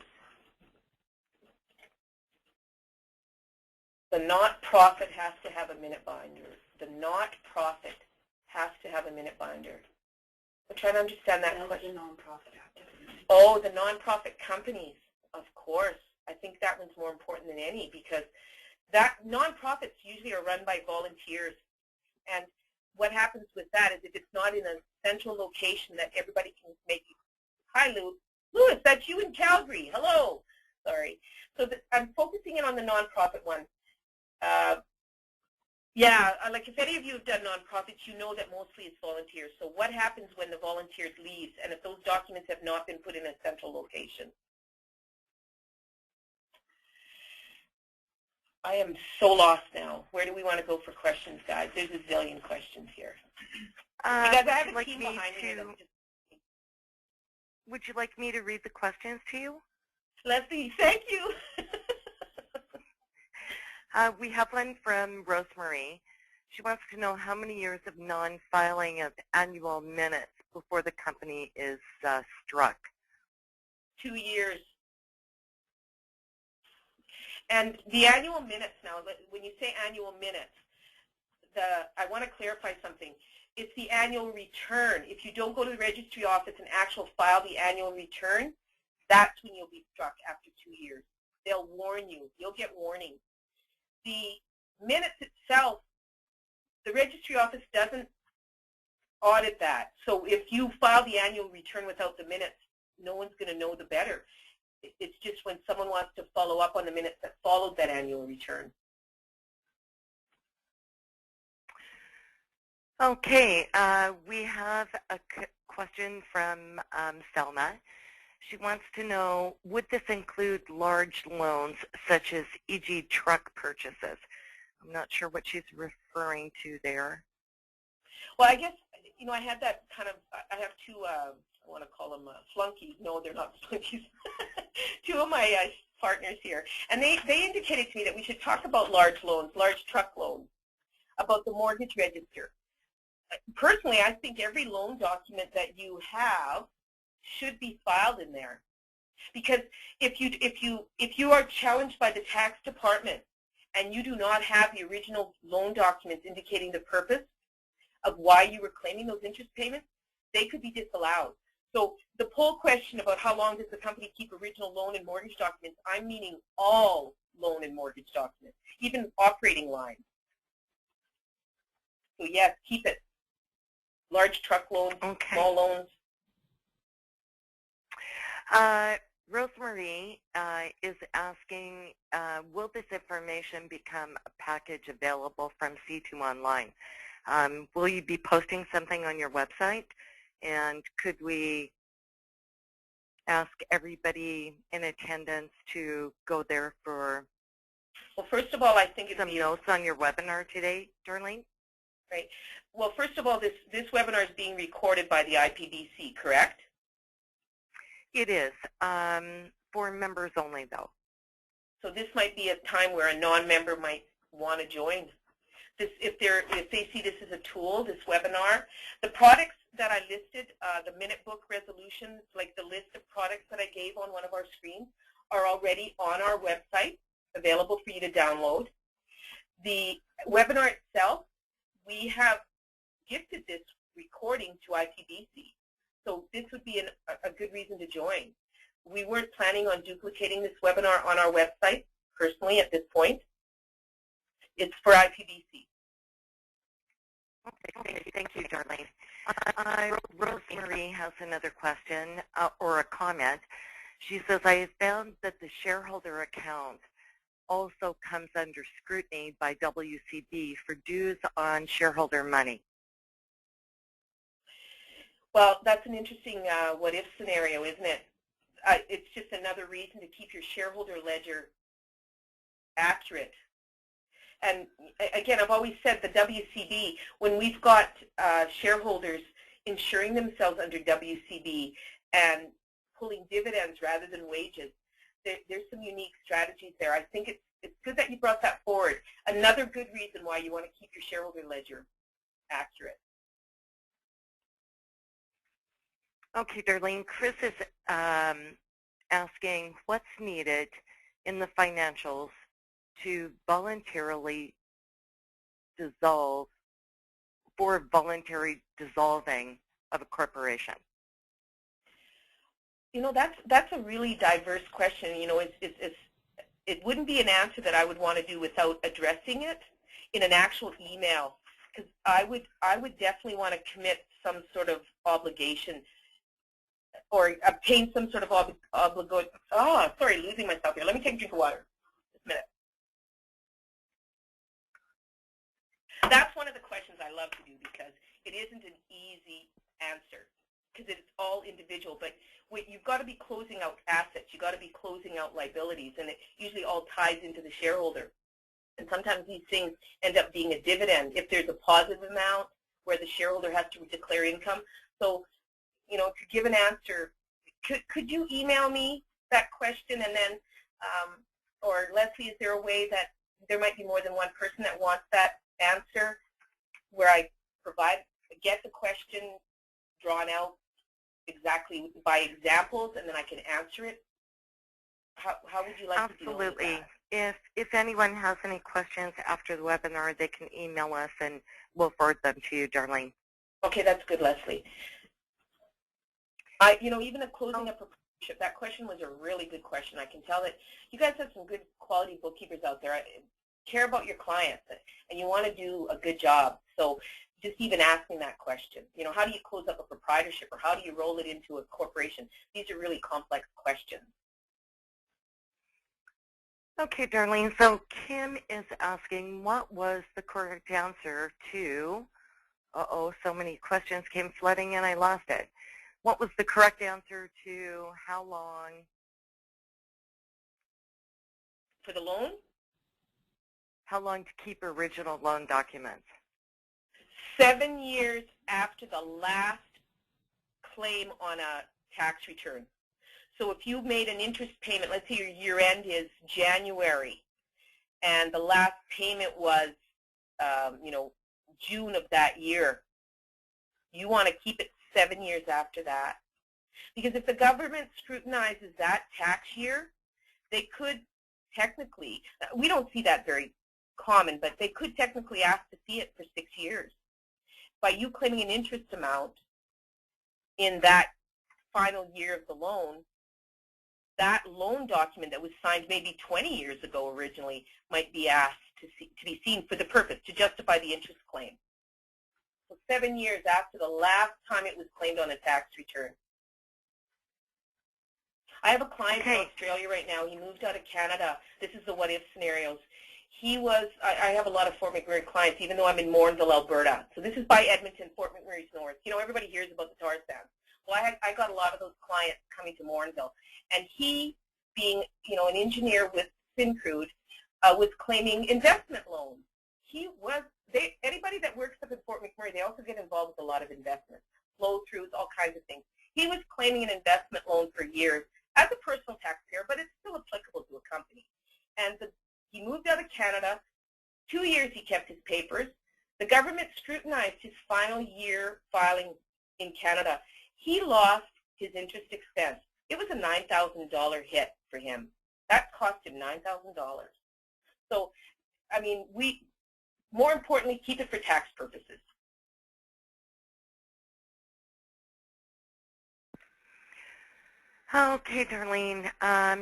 The not-profit has to have a minute binder. The not-profit has to have a minute binder. I'm trying to understand that question. The non-profit have to have a minute. Oh, the non-profit companies, of course. I think that one's more important than any because that non-profits usually are run by volunteers. And what happens with that is if it's not in a central location that everybody can make. Hi, Lou. Louis, that's you in Calgary. Hello. Sorry. So I'm focusing in on the non-profit one. Yeah, like if any of you have done nonprofits, you know that mostly it's volunteers. So what happens when the volunteers leave and if those documents have not been put in a central location? I am so lost now. Where do we want to go for questions, guys? There's a zillion questions here. Because I have a team behind me. Would you like me to read the questions to you? Leslie, thank you. We have one from Rosemary. She wants to know how many years of non-filing of annual minutes before the company is struck. 2 years. And the annual minutes now, when you say annual minutes, I want to clarify something. It's the annual return. If you don't go to the registry office and actually file the annual return, that's when you'll be struck after 2 years. They'll warn you. You'll get warning. The minutes itself, the registry office doesn't audit that. So if you file the annual return without the minutes, no one's going to know the better. It's just when someone wants to follow up on the minutes that followed that annual return. Okay, we have a question from Selma. She wants to know, would this include large loans such as e.g. truck purchases? I'm not sure what she's referring to there. Well, I guess, I had that kind of, I have two, I want to call them flunkies. No, they're not flunkies. Two of my partners here. And they indicated to me that we should talk about large loans, large truck loans, about the mortgage register. Personally, I think every loan document that you have should be filed in there, because if you are challenged by the tax department and you do not have the original loan documents indicating the purpose of why you were claiming those interest payments, they could be disallowed. So the poll question about how long does the company keep original loan and mortgage documents, I'm meaning all loan and mortgage documents, even operating lines. So yes, keep it. Large truck loans, okay. Small loans. Rosemary is asking, will this information become a package available from C2 Online? Will you be posting something on your website? And could we ask everybody in attendance to go there for first of all, I think some notes on your webinar today, Darlene? Right. Well, first of all, this webinar is being recorded by the IPBC, correct? It is, for members only, though. So this might be a time where a non-member might want to join. If they see this as a tool, this webinar, the products that I listed, the minute book resolutions, like the list of products that I gave on one of our screens, are already on our website, available for you to download. The webinar itself, we have gifted this recording to IPBC. So this would be a good reason to join. We weren't planning on duplicating this webinar on our website, personally, at this point. It's for IPBC. Okay, thank you, Darlene. Rosemary has another question or a comment. She says, I have found that the shareholder account also comes under scrutiny by WCB for dues on shareholder money. Well, that's an interesting what-if scenario, isn't it? It's just another reason to keep your shareholder ledger accurate. And again, I've always said the WCB, when we've got shareholders insuring themselves under WCB and pulling dividends rather than wages, there's some unique strategies there. I think it's good that you brought that forward. Another good reason why you want to keep your shareholder ledger accurate. Okay, Darlene, Chris is asking what's needed in the financials to voluntarily dissolve, for voluntary dissolving of a corporation. You know, that's a really diverse question. You know, it wouldn't be an answer that I would want to do without addressing it in an actual email, because I would definitely want to commit some sort of obligation or obtain some sort of obligation. Oh, sorry, losing myself here. Let me take a drink of water. Just a minute. That's one of the questions I love to do because it isn't an easy answer because it's all individual. But you've got to be closing out assets. You've got to be closing out liabilities, and it usually all ties into the shareholder. And sometimes these things end up being a dividend if there's a positive amount where the shareholder has to declare income. So, you know, to give an answer, could you email me that question, and then, or Leslie, is there a way that there might be more than one person that wants that answer where I get the question drawn out exactly by examples, and then I can answer it? How would you like to deal with that? Absolutely. If anyone has any questions after the webinar, they can email us and we'll forward them to you, Darlene. Okay, that's good, Leslie. You know, even a closing up proprietorship, that question was a really good question. I can tell that you guys have some good quality bookkeepers out there. Care about your clients, and you want to do a good job. So just even asking that question, you know, how do you close up a proprietorship, or how do you roll it into a corporation? These are really complex questions. Okay, Darlene, so Kim is asking what was the correct answer to, so many questions came flooding in, I lost it. What was the correct answer to how long? For the loan? How long to keep original loan documents? 7 years after the last claim on a tax return. So if you made an interest payment, let's say your year end is January, and the last payment was, you know, June of that year, you want to keep it 7 years after that. Because if the government scrutinizes that tax year, they could technically, we don't see that very common, but they could technically ask to see it for 6 years. By you claiming an interest amount in that final year of the loan, that loan document that was signed maybe 20 years ago originally might be asked to be seen for the purpose, to justify the interest claim. So 7 years after the last time it was claimed on a tax return. I have a client in Australia right now. He moved out of Canada. This is the what-if scenarios. He was, I have a lot of Fort McMurray clients, even though I'm in Morinville, Alberta. So this is by Edmonton, Fort McMurray's north. You know, everybody hears about the tar sands. Well, I got a lot of those clients coming to Morinville. And he, being, you know, an engineer with Syncrude, was claiming investment loans. He was, anybody that works up in Fort McMurray, they also get involved with a lot of investments, flow-throughs, all kinds of things. He was claiming an investment loan for years as a personal taxpayer, but it's still applicable to a company. And he moved out of Canada. 2 years he kept his papers. The government scrutinized his final year filing in Canada. He lost his interest expense. It was a $9,000 hit for him. That cost him $9,000. So, I mean, more importantly, keep it for tax purposes. Okay, Darlene,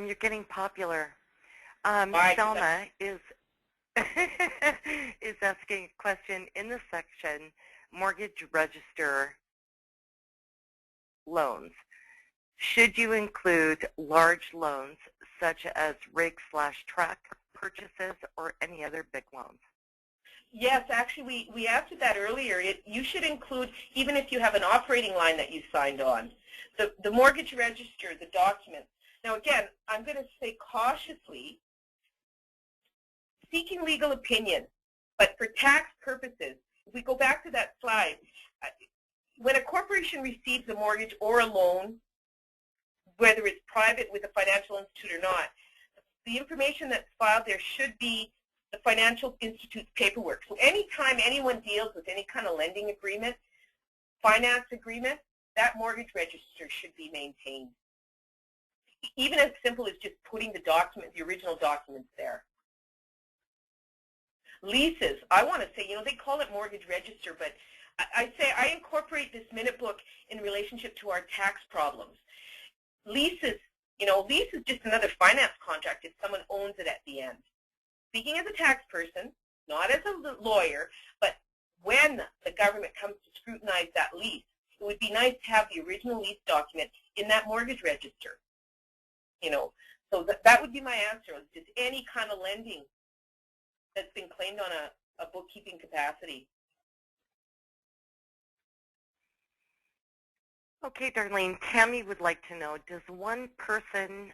you're getting popular. Selma is is asking a question in the section mortgage register loans. Should you include large loans such as rig/truck purchases or any other big loans? Yes, actually, we answered that earlier. You should include, even if you have an operating line that you signed on, the mortgage register, the document. Now, again, I'm going to say cautiously, seeking legal opinion, but for tax purposes, if we go back to that slide, when a corporation receives a mortgage or a loan, whether it's private with a financial institute or not, the information that's filed there should be the financial institute's paperwork. So anytime anyone deals with any kind of lending agreement, finance agreement, that mortgage register should be maintained. Even as simple as just putting the document, the original documents there. Leases, I want to say, they call it mortgage register, but I say I incorporate this minute book in relationship to our tax problems. Leases, lease is just another finance contract if someone owns it at the end. Speaking as a tax person, not as a lawyer, but when the government comes to scrutinize that lease, it would be nice to have the original lease document in that mortgage register. So that would be my answer. Just any kind of lending that's been claimed on a bookkeeping capacity. Okay, Darlene, Tammy would like to know, does a one-person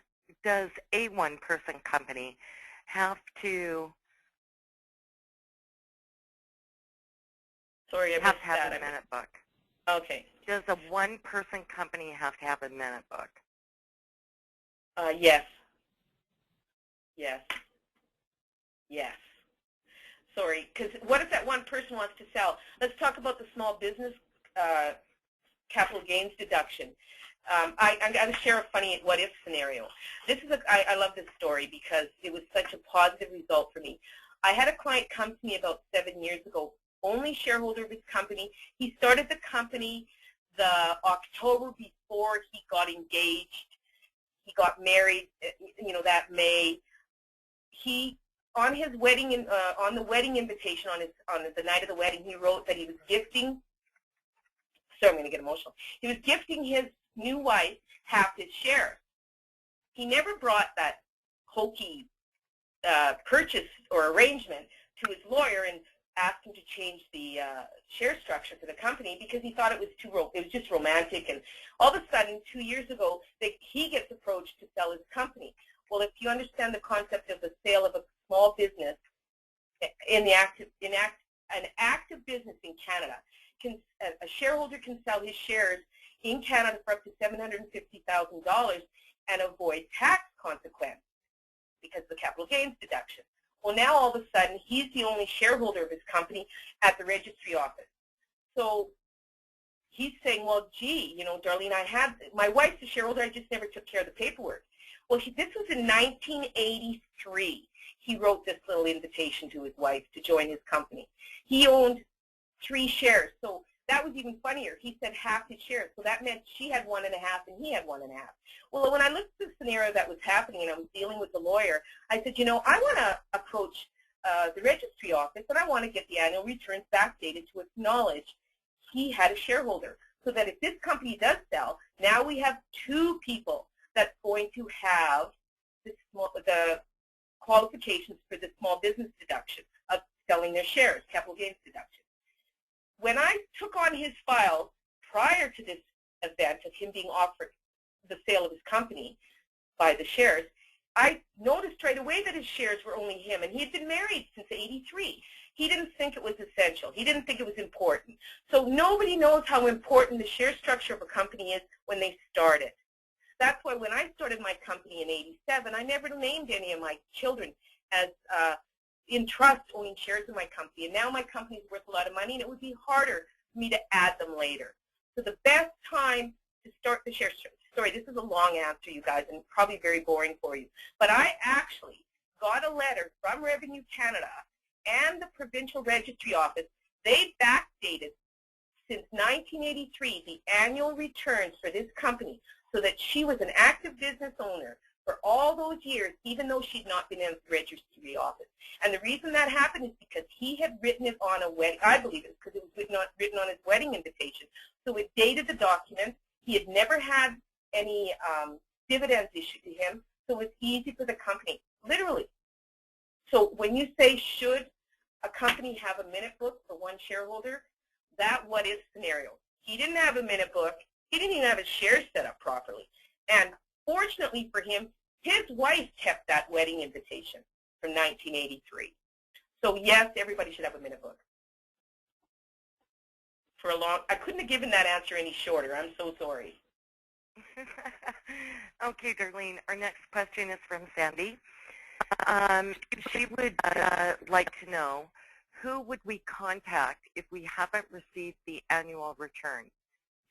company have to have a minute book? Okay. Does a one-person company have to have a minute book? Yes. Yes. Yes. Sorry, because what if that one person wants to sell? Let's talk about the small business capital gains deduction. I'm going to share a funny what-if scenario. I love this story because it was such a positive result for me. I had a client come to me about 7 years ago, only shareholder of his company. He started the company the October before he got engaged. He got married, that May. He, on his wedding, on the wedding invitation, on the night of the wedding, he wrote that he was gifting. Sorry, I'm going to get emotional. He was gifting his new wife half his shares. He never brought that hokey purchase or arrangement to his lawyer and asked him to change the share structure for the company because he thought it was just romantic. And all of a sudden, 2 years ago, he gets approached to sell his company. Well, if you understand the concept of the sale of a small business, an active business in Canada, a shareholder can sell his shares in Canada for up to $750,000 and avoid tax consequence because of the capital gains deduction. Well, now all of a sudden, he's the only shareholder of his company at the registry office. So he's saying, well, gee, Darlene, my wife's a shareholder, I just never took care of the paperwork. Well, this was in 1983. He wrote this little invitation to his wife to join his company. He owned 3 shares, so that was even funnier. He said half his shares, so that meant she had 1.5 and he had 1.5. Well, when I looked at the scenario that was happening and I was dealing with the lawyer, I said, I want to approach the registry office and I want to get the annual returns backdated to acknowledge he had a shareholder, so that if this company does sell, now we have 2 people that's going to have the qualifications for the small business deduction of selling their shares, capital gains deduction. When I took on his file prior to this event of him being offered the sale of his company by the shares, I noticed right away that his shares were only him, and he had been married since '83. He didn't think it was essential. He didn't think it was important. So nobody knows how important the share structure of a company is when they start it. That's why when I started my company in '87, I never named any of my children as in trust owning shares in my company. And now my company is worth a lot of money, and it would be harder for me to add them later. So the best time to start the share structure, sorry, this is a long answer, you guys, and probably very boring for you, but I actually got a letter from Revenue Canada and the Provincial Registry Office. They backdated since 1983 the annual returns for this company so that she was an active business owner for all those years, even though she'd not been in the registry office. And the reason that happened is because he had written it on a wedding, I believe it's because it was written on his wedding invitation. So it dated the document. He had never had any dividends issued to him, so it was easy for the company, literally. So when you say, should a company have a minute book for one shareholder, that what-if scenario. He didn't have a minute book. He didn't even have his shares set up properly. And fortunately for him, his wife kept that wedding invitation from 1983. So yes, everybody should have a minute book. I couldn't have given that answer any shorter. I'm so sorry. Okay, Darlene, our next question is from Sandy. She would like to know, who would we contact if we haven't received the annual return?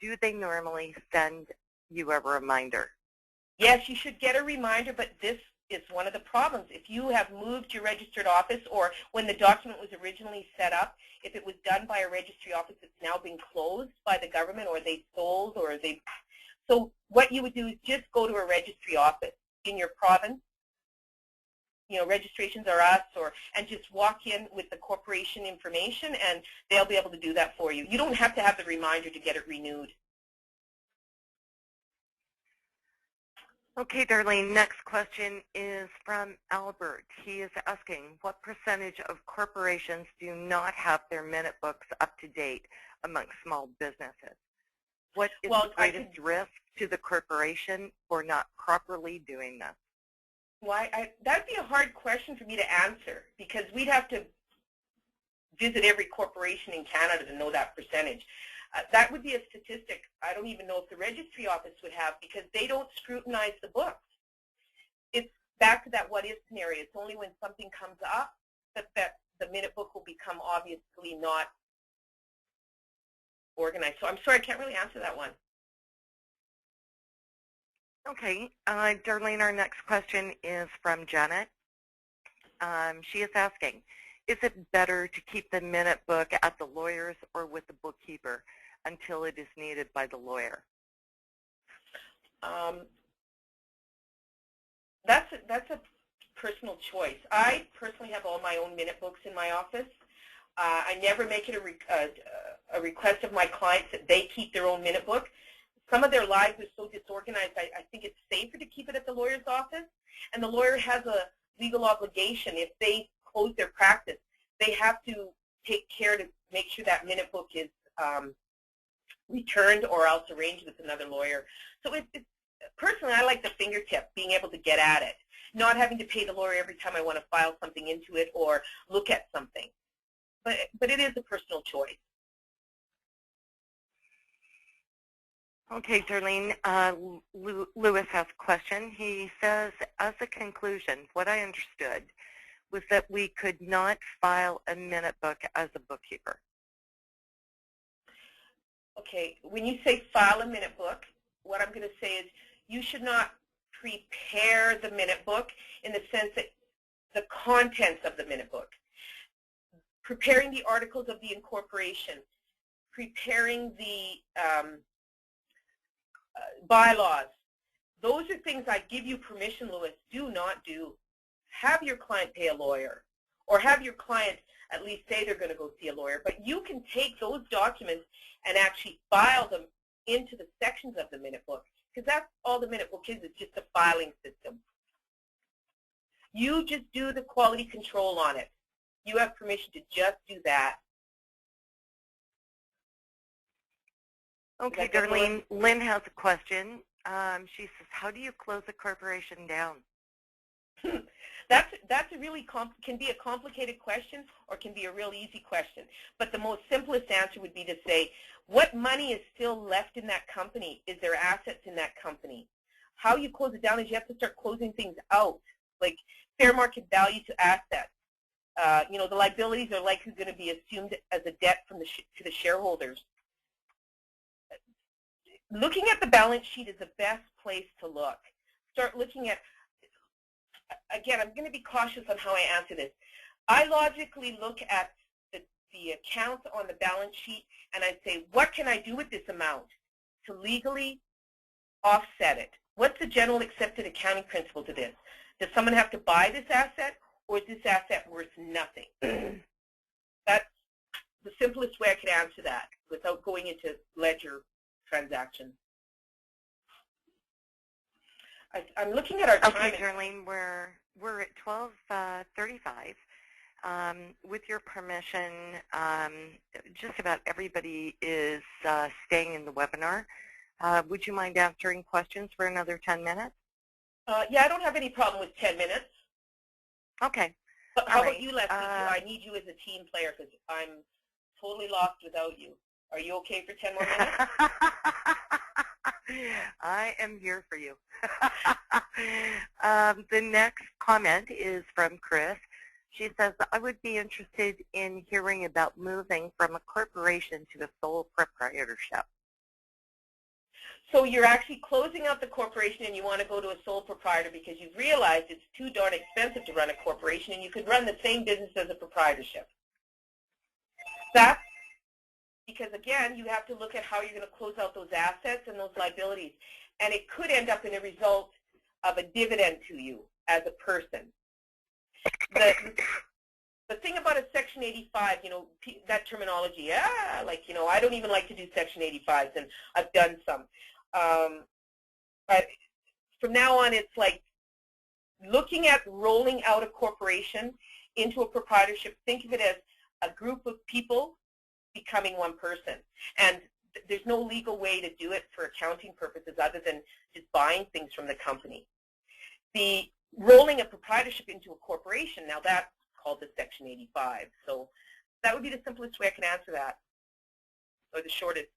Do they normally send you a reminder? Yes, you should get a reminder, but this is one of the problems. If you have moved your registered office, or when the document was originally set up, if it was done by a registry office that's now been closed by the government, or they sold, or they... So what you would do is just go to a registry office in your province. You know, registrations are us, and just walk in with the corporation information, and they'll be able to do that for you. You don't have to have the reminder to get it renewed. Okay, Darlene, next question is from Albert. He is asking, what percentage of corporations do not have their minute books up to date among small businesses? What is the greatest risk to the corporation for not properly doing this? That'd be a hard question for me to answer, because we'd have to visit every corporation in Canada to know that percentage. That would be a statistic I don't even know if the registry office would have, because they don't scrutinize the books. It's back to that what-if scenario. It's only when something comes up that the minute book will become obviously not organized. So I'm sorry, I can't really answer that one. Okay, Darlene, our next question is from Janet. She is asking, is it better to keep the minute book at the lawyer's or with the bookkeeper until it is needed by the lawyer? That's a personal choice. I personally have all my own minute books in my office. I never make it a request of my clients that they keep their own minute book. Some of their lives are so disorganized, I think it's safer to keep it at the lawyer's office. And the lawyer has a legal obligation. If they close their practice, they have to take care to make sure that minute book is returned or else arranged with another lawyer. So personally, I like the fingertip, being able to get at it, not having to pay the lawyer every time I want to file something into it or look at something. But it is a personal choice. Okay, Darlene, Lewis has a question. He says, as a conclusion, what I understood was that we could not file a minute book as a bookkeeper. Okay, when you say file a minute book, what I'm going to say is you should not prepare the minute book in the sense that the contents of the minute book. Preparing the articles of the incorporation, preparing the bylaws. Those are things I give you permission, Louis, do not do. Have your client pay a lawyer, or have your client at least say they're going to go see a lawyer. But you can take those documents and actually file them into the sections of the minute book, because that's all the minute book is. It's just a filing system. You just do the quality control on it. You have permission to just do that. Okay, Darlene, Lynn has a question. She says, how do you close a corporation down? That's a really can be a complicated question or can be a real easy question. But the most simplest answer would be to say, what money is still left in that company? Is there assets in that company? How you close it down is you have to start closing things out, like fair market value to assets. You know, the liabilities are likely going to be assumed as a debt from to the shareholders. Looking at the balance sheet is the best place to look. Start looking at, again, I'm going to be cautious on how I answer this. I logically look at the accounts on the balance sheet and I say, what can I do with this amount to legally offset it? What's the general accepted accounting principle to this? Does someone have to buy this asset, or is this asset worth nothing? That's the simplest way I could answer that without going into ledger transactions. I'm looking at our time. Okay, Darlene, we're at 12:35. With your permission, just about everybody is staying in the webinar. Would you mind answering questions for another 10 minutes? Yeah, I don't have any problem with 10 minutes. Okay. How about you, Leslie? I need you as a team player because I'm totally lost without you. Are you okay for 10 more minutes? I am here for you. The next comment is from Chris. She says, I would be interested in hearing about moving from a corporation to a sole proprietorship. So you're actually closing out the corporation and you want to go to a sole proprietor because you've realized it's too darn expensive to run a corporation and you could run the same business as a proprietorship. That's because, again, you have to look at how you're going to close out those assets and those liabilities. And it could end up in a result of a dividend to you as a person. The thing about a Section 85, that terminology, I don't even like to do Section 85s, and I've done some. But from now on, it's like looking at rolling out a corporation into a proprietorship. Think of it as a group of people becoming one person. And there's no legal way to do it for accounting purposes other than just buying things from the company. The rolling a proprietorship into a corporation, now that's called the Section 85. So that would be the simplest way I can answer that, or the shortest.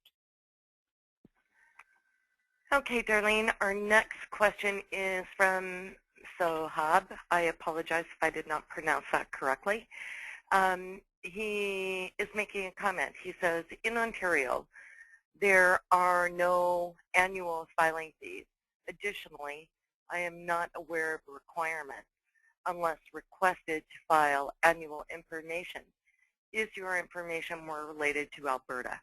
Okay, Darlene, our next question is from Sohab. I apologize if I did not pronounce that correctly. He is making a comment. He says, in Ontario, there are no annual filing fees. Additionally, I am not aware of a requirement unless requested to file annual information. Is your information more related to Alberta?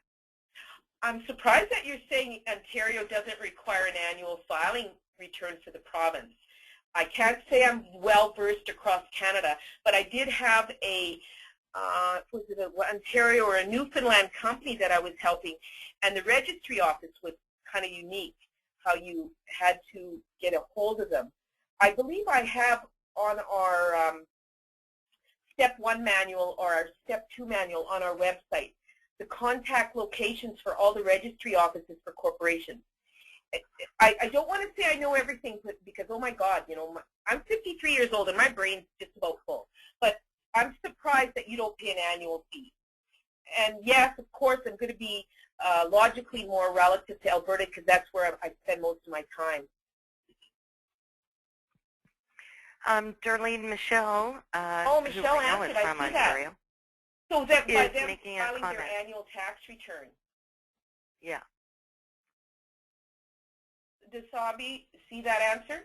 I'm surprised that you're saying Ontario doesn't require an annual filing return for the province. I can't say I'm well-versed across Canada, but I did have was it an Ontario or a Newfoundland company that I was helping, and the registry office was kind of unique, how you had to get a hold of them. I believe I have on our Step 1 manual or our Step 2 manual on our website the contact locations for all the registry offices for corporations. I don't want to say I know everything because, oh my God, I'm 53 years old and my brain's just about full. But I'm surprised that you don't pay an annual fee. And yes, of course, I'm going to be logically more relative to Alberta because that's where I spend most of my time. Darlene, Michelle, Michelle answered. I see Ontario, that. So that by them making filing their annual tax return. Yeah. Does Sabi see that answer?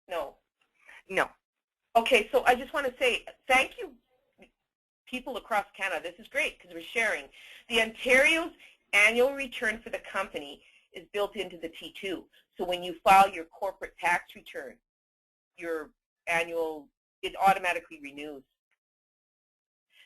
No. No. Okay, so I just want to say thank you, people across Canada. This is great because we're sharing. The Ontario's annual return for the company is built into the T2. So when you file your corporate tax return, your annual, it automatically renews.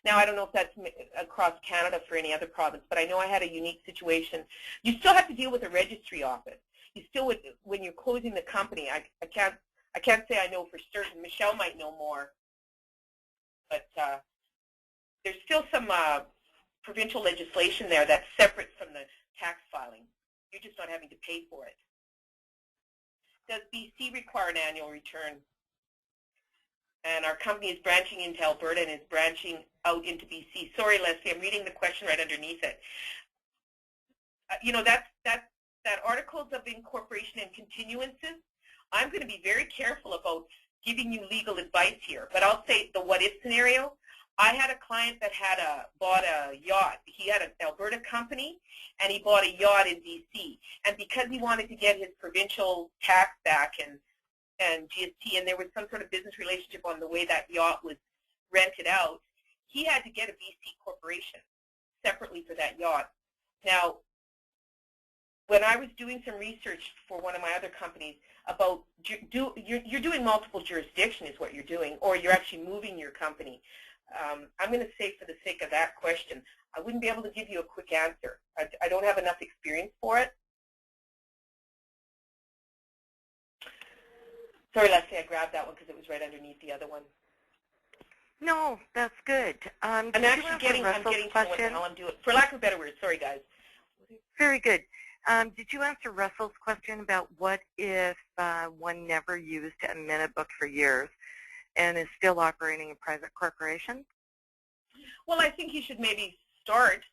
Now, I don't know if that's across Canada for any other province, but I know I had a unique situation. You still have to deal with a registry office. You still, when you're closing the company, I can't say I know for certain. Michelle might know more, but there's still some provincial legislation there that's separate from the tax filing. You're just not having to pay for it. Does BC require an annual return? And our company is branching into Alberta and is branching out into BC. Sorry, Leslie, I'm reading the question right underneath it. That articles of incorporation and continuances, I'm going to be very careful about giving you legal advice here. But I'll say the what-if scenario. I had a client that had bought a yacht. He had an Alberta company, and he bought a yacht in BC. And because he wanted to get his provincial tax back and GST, and there was some sort of business relationship on the way that yacht was rented out, he had to get a BC corporation separately for that yacht. Now, when I was doing some research for one of my other companies about you're doing multiple jurisdiction is what you're doing, or you're actually moving your company. I'm going to say for the sake of that question, I wouldn't be able to give you a quick answer. I don't have enough experience for it. Sorry, Leslie, I grabbed that one because it was right underneath the other one. No, that's good. I'm getting to what the hell I'm doing. For lack of a better word, sorry, guys. Very good. Did you answer Russell's question about what if one never used a minute book for years and is still operating a private corporation? Well, I think you should maybe start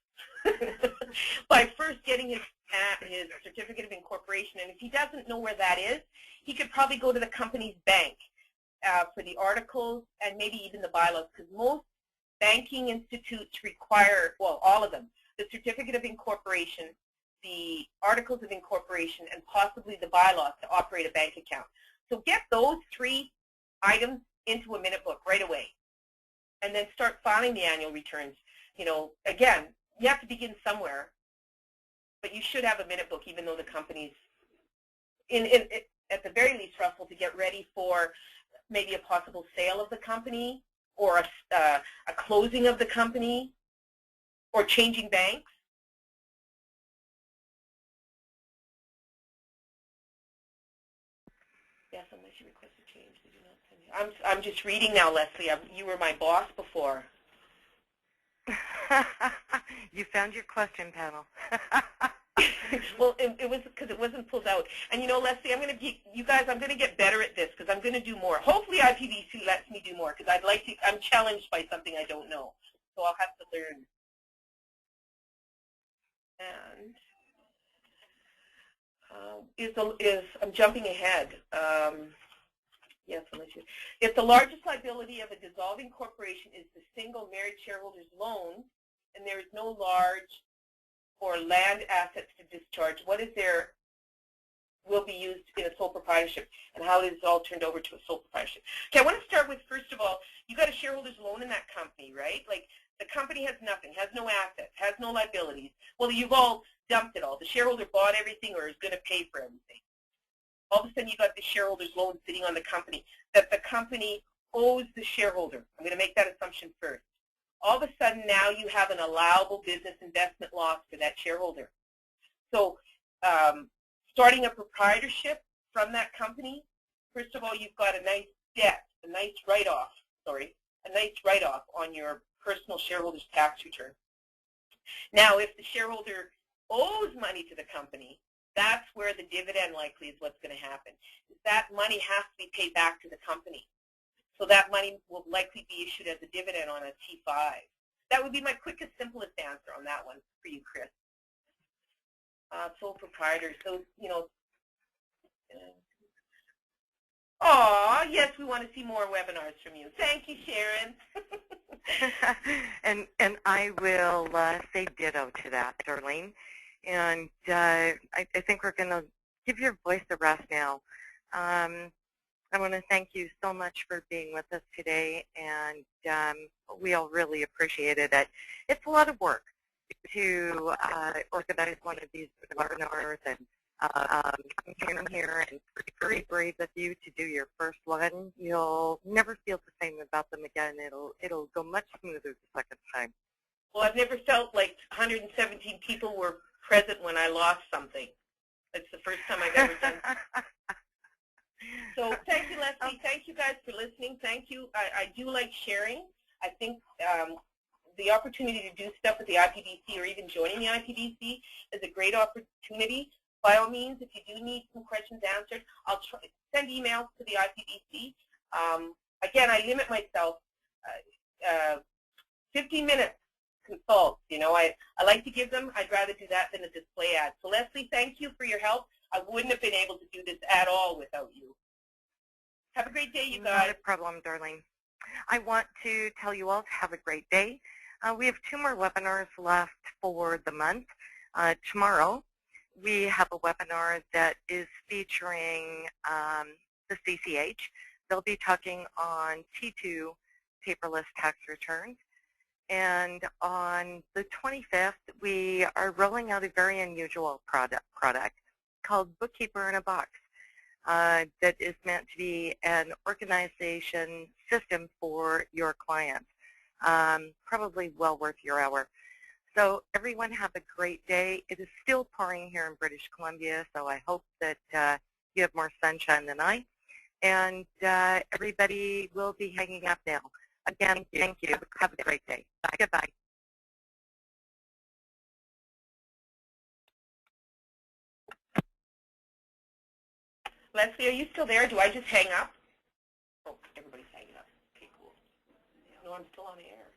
by first getting his certificate of incorporation. And if he doesn't know where that is, he could probably go to the company's bank for the articles and maybe even the bylaws, because most banking institutes require, well, all of them, the certificate of incorporation, the articles of incorporation, and possibly the bylaws to operate a bank account. So get those 3 items into a minute book right away, and then start filing the annual returns. You know, again, you have to begin somewhere, but you should have a minute book, even though the company's at the very least, Russell, to get ready for maybe a possible sale of the company, or a closing of the company, or changing banks. Yes, unless you request a change, they do not send you. I'm just reading now, Leslie. You were my boss before. You found your question panel. Well, it was because it wasn't pulled out. And you know, Leslie, I'm going to get better at this, because I'm going to do more. Hopefully IPVC lets me do more, because I'm challenged by something I don't know. So I'll have to learn. And I'm jumping ahead. Yes, if the largest liability of a dissolving corporation is the single married shareholder's loan, and there is no large or land assets to discharge, what is there will be used in a sole proprietorship, and how is it all turned over to a sole proprietorship? Okay, I want to start with, first of all, you got a shareholder's loan in that company, right? Like, the company has nothing, has no assets, has no liabilities. Well, you've all dumped it all. The shareholder bought everything or is going to pay for everything. All of a sudden, you got the shareholder's loan sitting on the company that the company owes the shareholder. I'm going to make that assumption first. All of a sudden, now you have an allowable business investment loss for that shareholder. So starting a proprietorship from that company, first of all, you've got a nice debt, a nice write-off on your personal shareholder's tax return. Now, if the shareholder owes money to the company, that's where the dividend likely is what's going to happen. That money has to be paid back to the company. So that money will likely be issued as a dividend on a T5. That would be my quickest, simplest answer on that one for you, Chris. Sole proprietors, so, you know, yes, we want to see more webinars from you. Thank you, Sharon. and I will say ditto to that, Darlene. And I think we're going to give your voice a rest now. I want to thank you so much for being with us today, and we all really appreciate it. It's a lot of work to organize one of these webinars, and come here and very brave of you to do your first one. You'll never feel the same about them again. It'll go much smoother the second time. Well, I've never felt like 117 people were present when I lost something. It's the first time I've ever done. So thank you, Leslie. Thank you guys for listening. Thank you. I do like sharing. I think the opportunity to do stuff with the IPVC or even joining the IPVC is a great opportunity. By all means, if you do need some questions answered, I'll send emails to the IPVC. Again, I limit myself 15 minutes consult. You know, I like to give them. I'd rather do that than a display ad. So Leslie, thank you for your help. I wouldn't have been able to do this at all without you. Have a great day, you guys. Not a problem, Darlene. I want to tell you all to have a great day. We have 2 more webinars left for the month. Tomorrow, we have a webinar that is featuring the CCH. They'll be talking on T2 paperless tax returns. And on the 25th, we are rolling out a very unusual product called Bookkeeper in a Box that is meant to be an organization system for your clients. Probably well worth your hour. So everyone have a great day. It is still pouring here in British Columbia, so I hope that you have more sunshine than I. And everybody will be hanging up now. Again, thank you. Have a great day. Bye. Goodbye. Leslie, are you still there? Do I just hang up? Oh, everybody's hanging up. know I'm still on the air.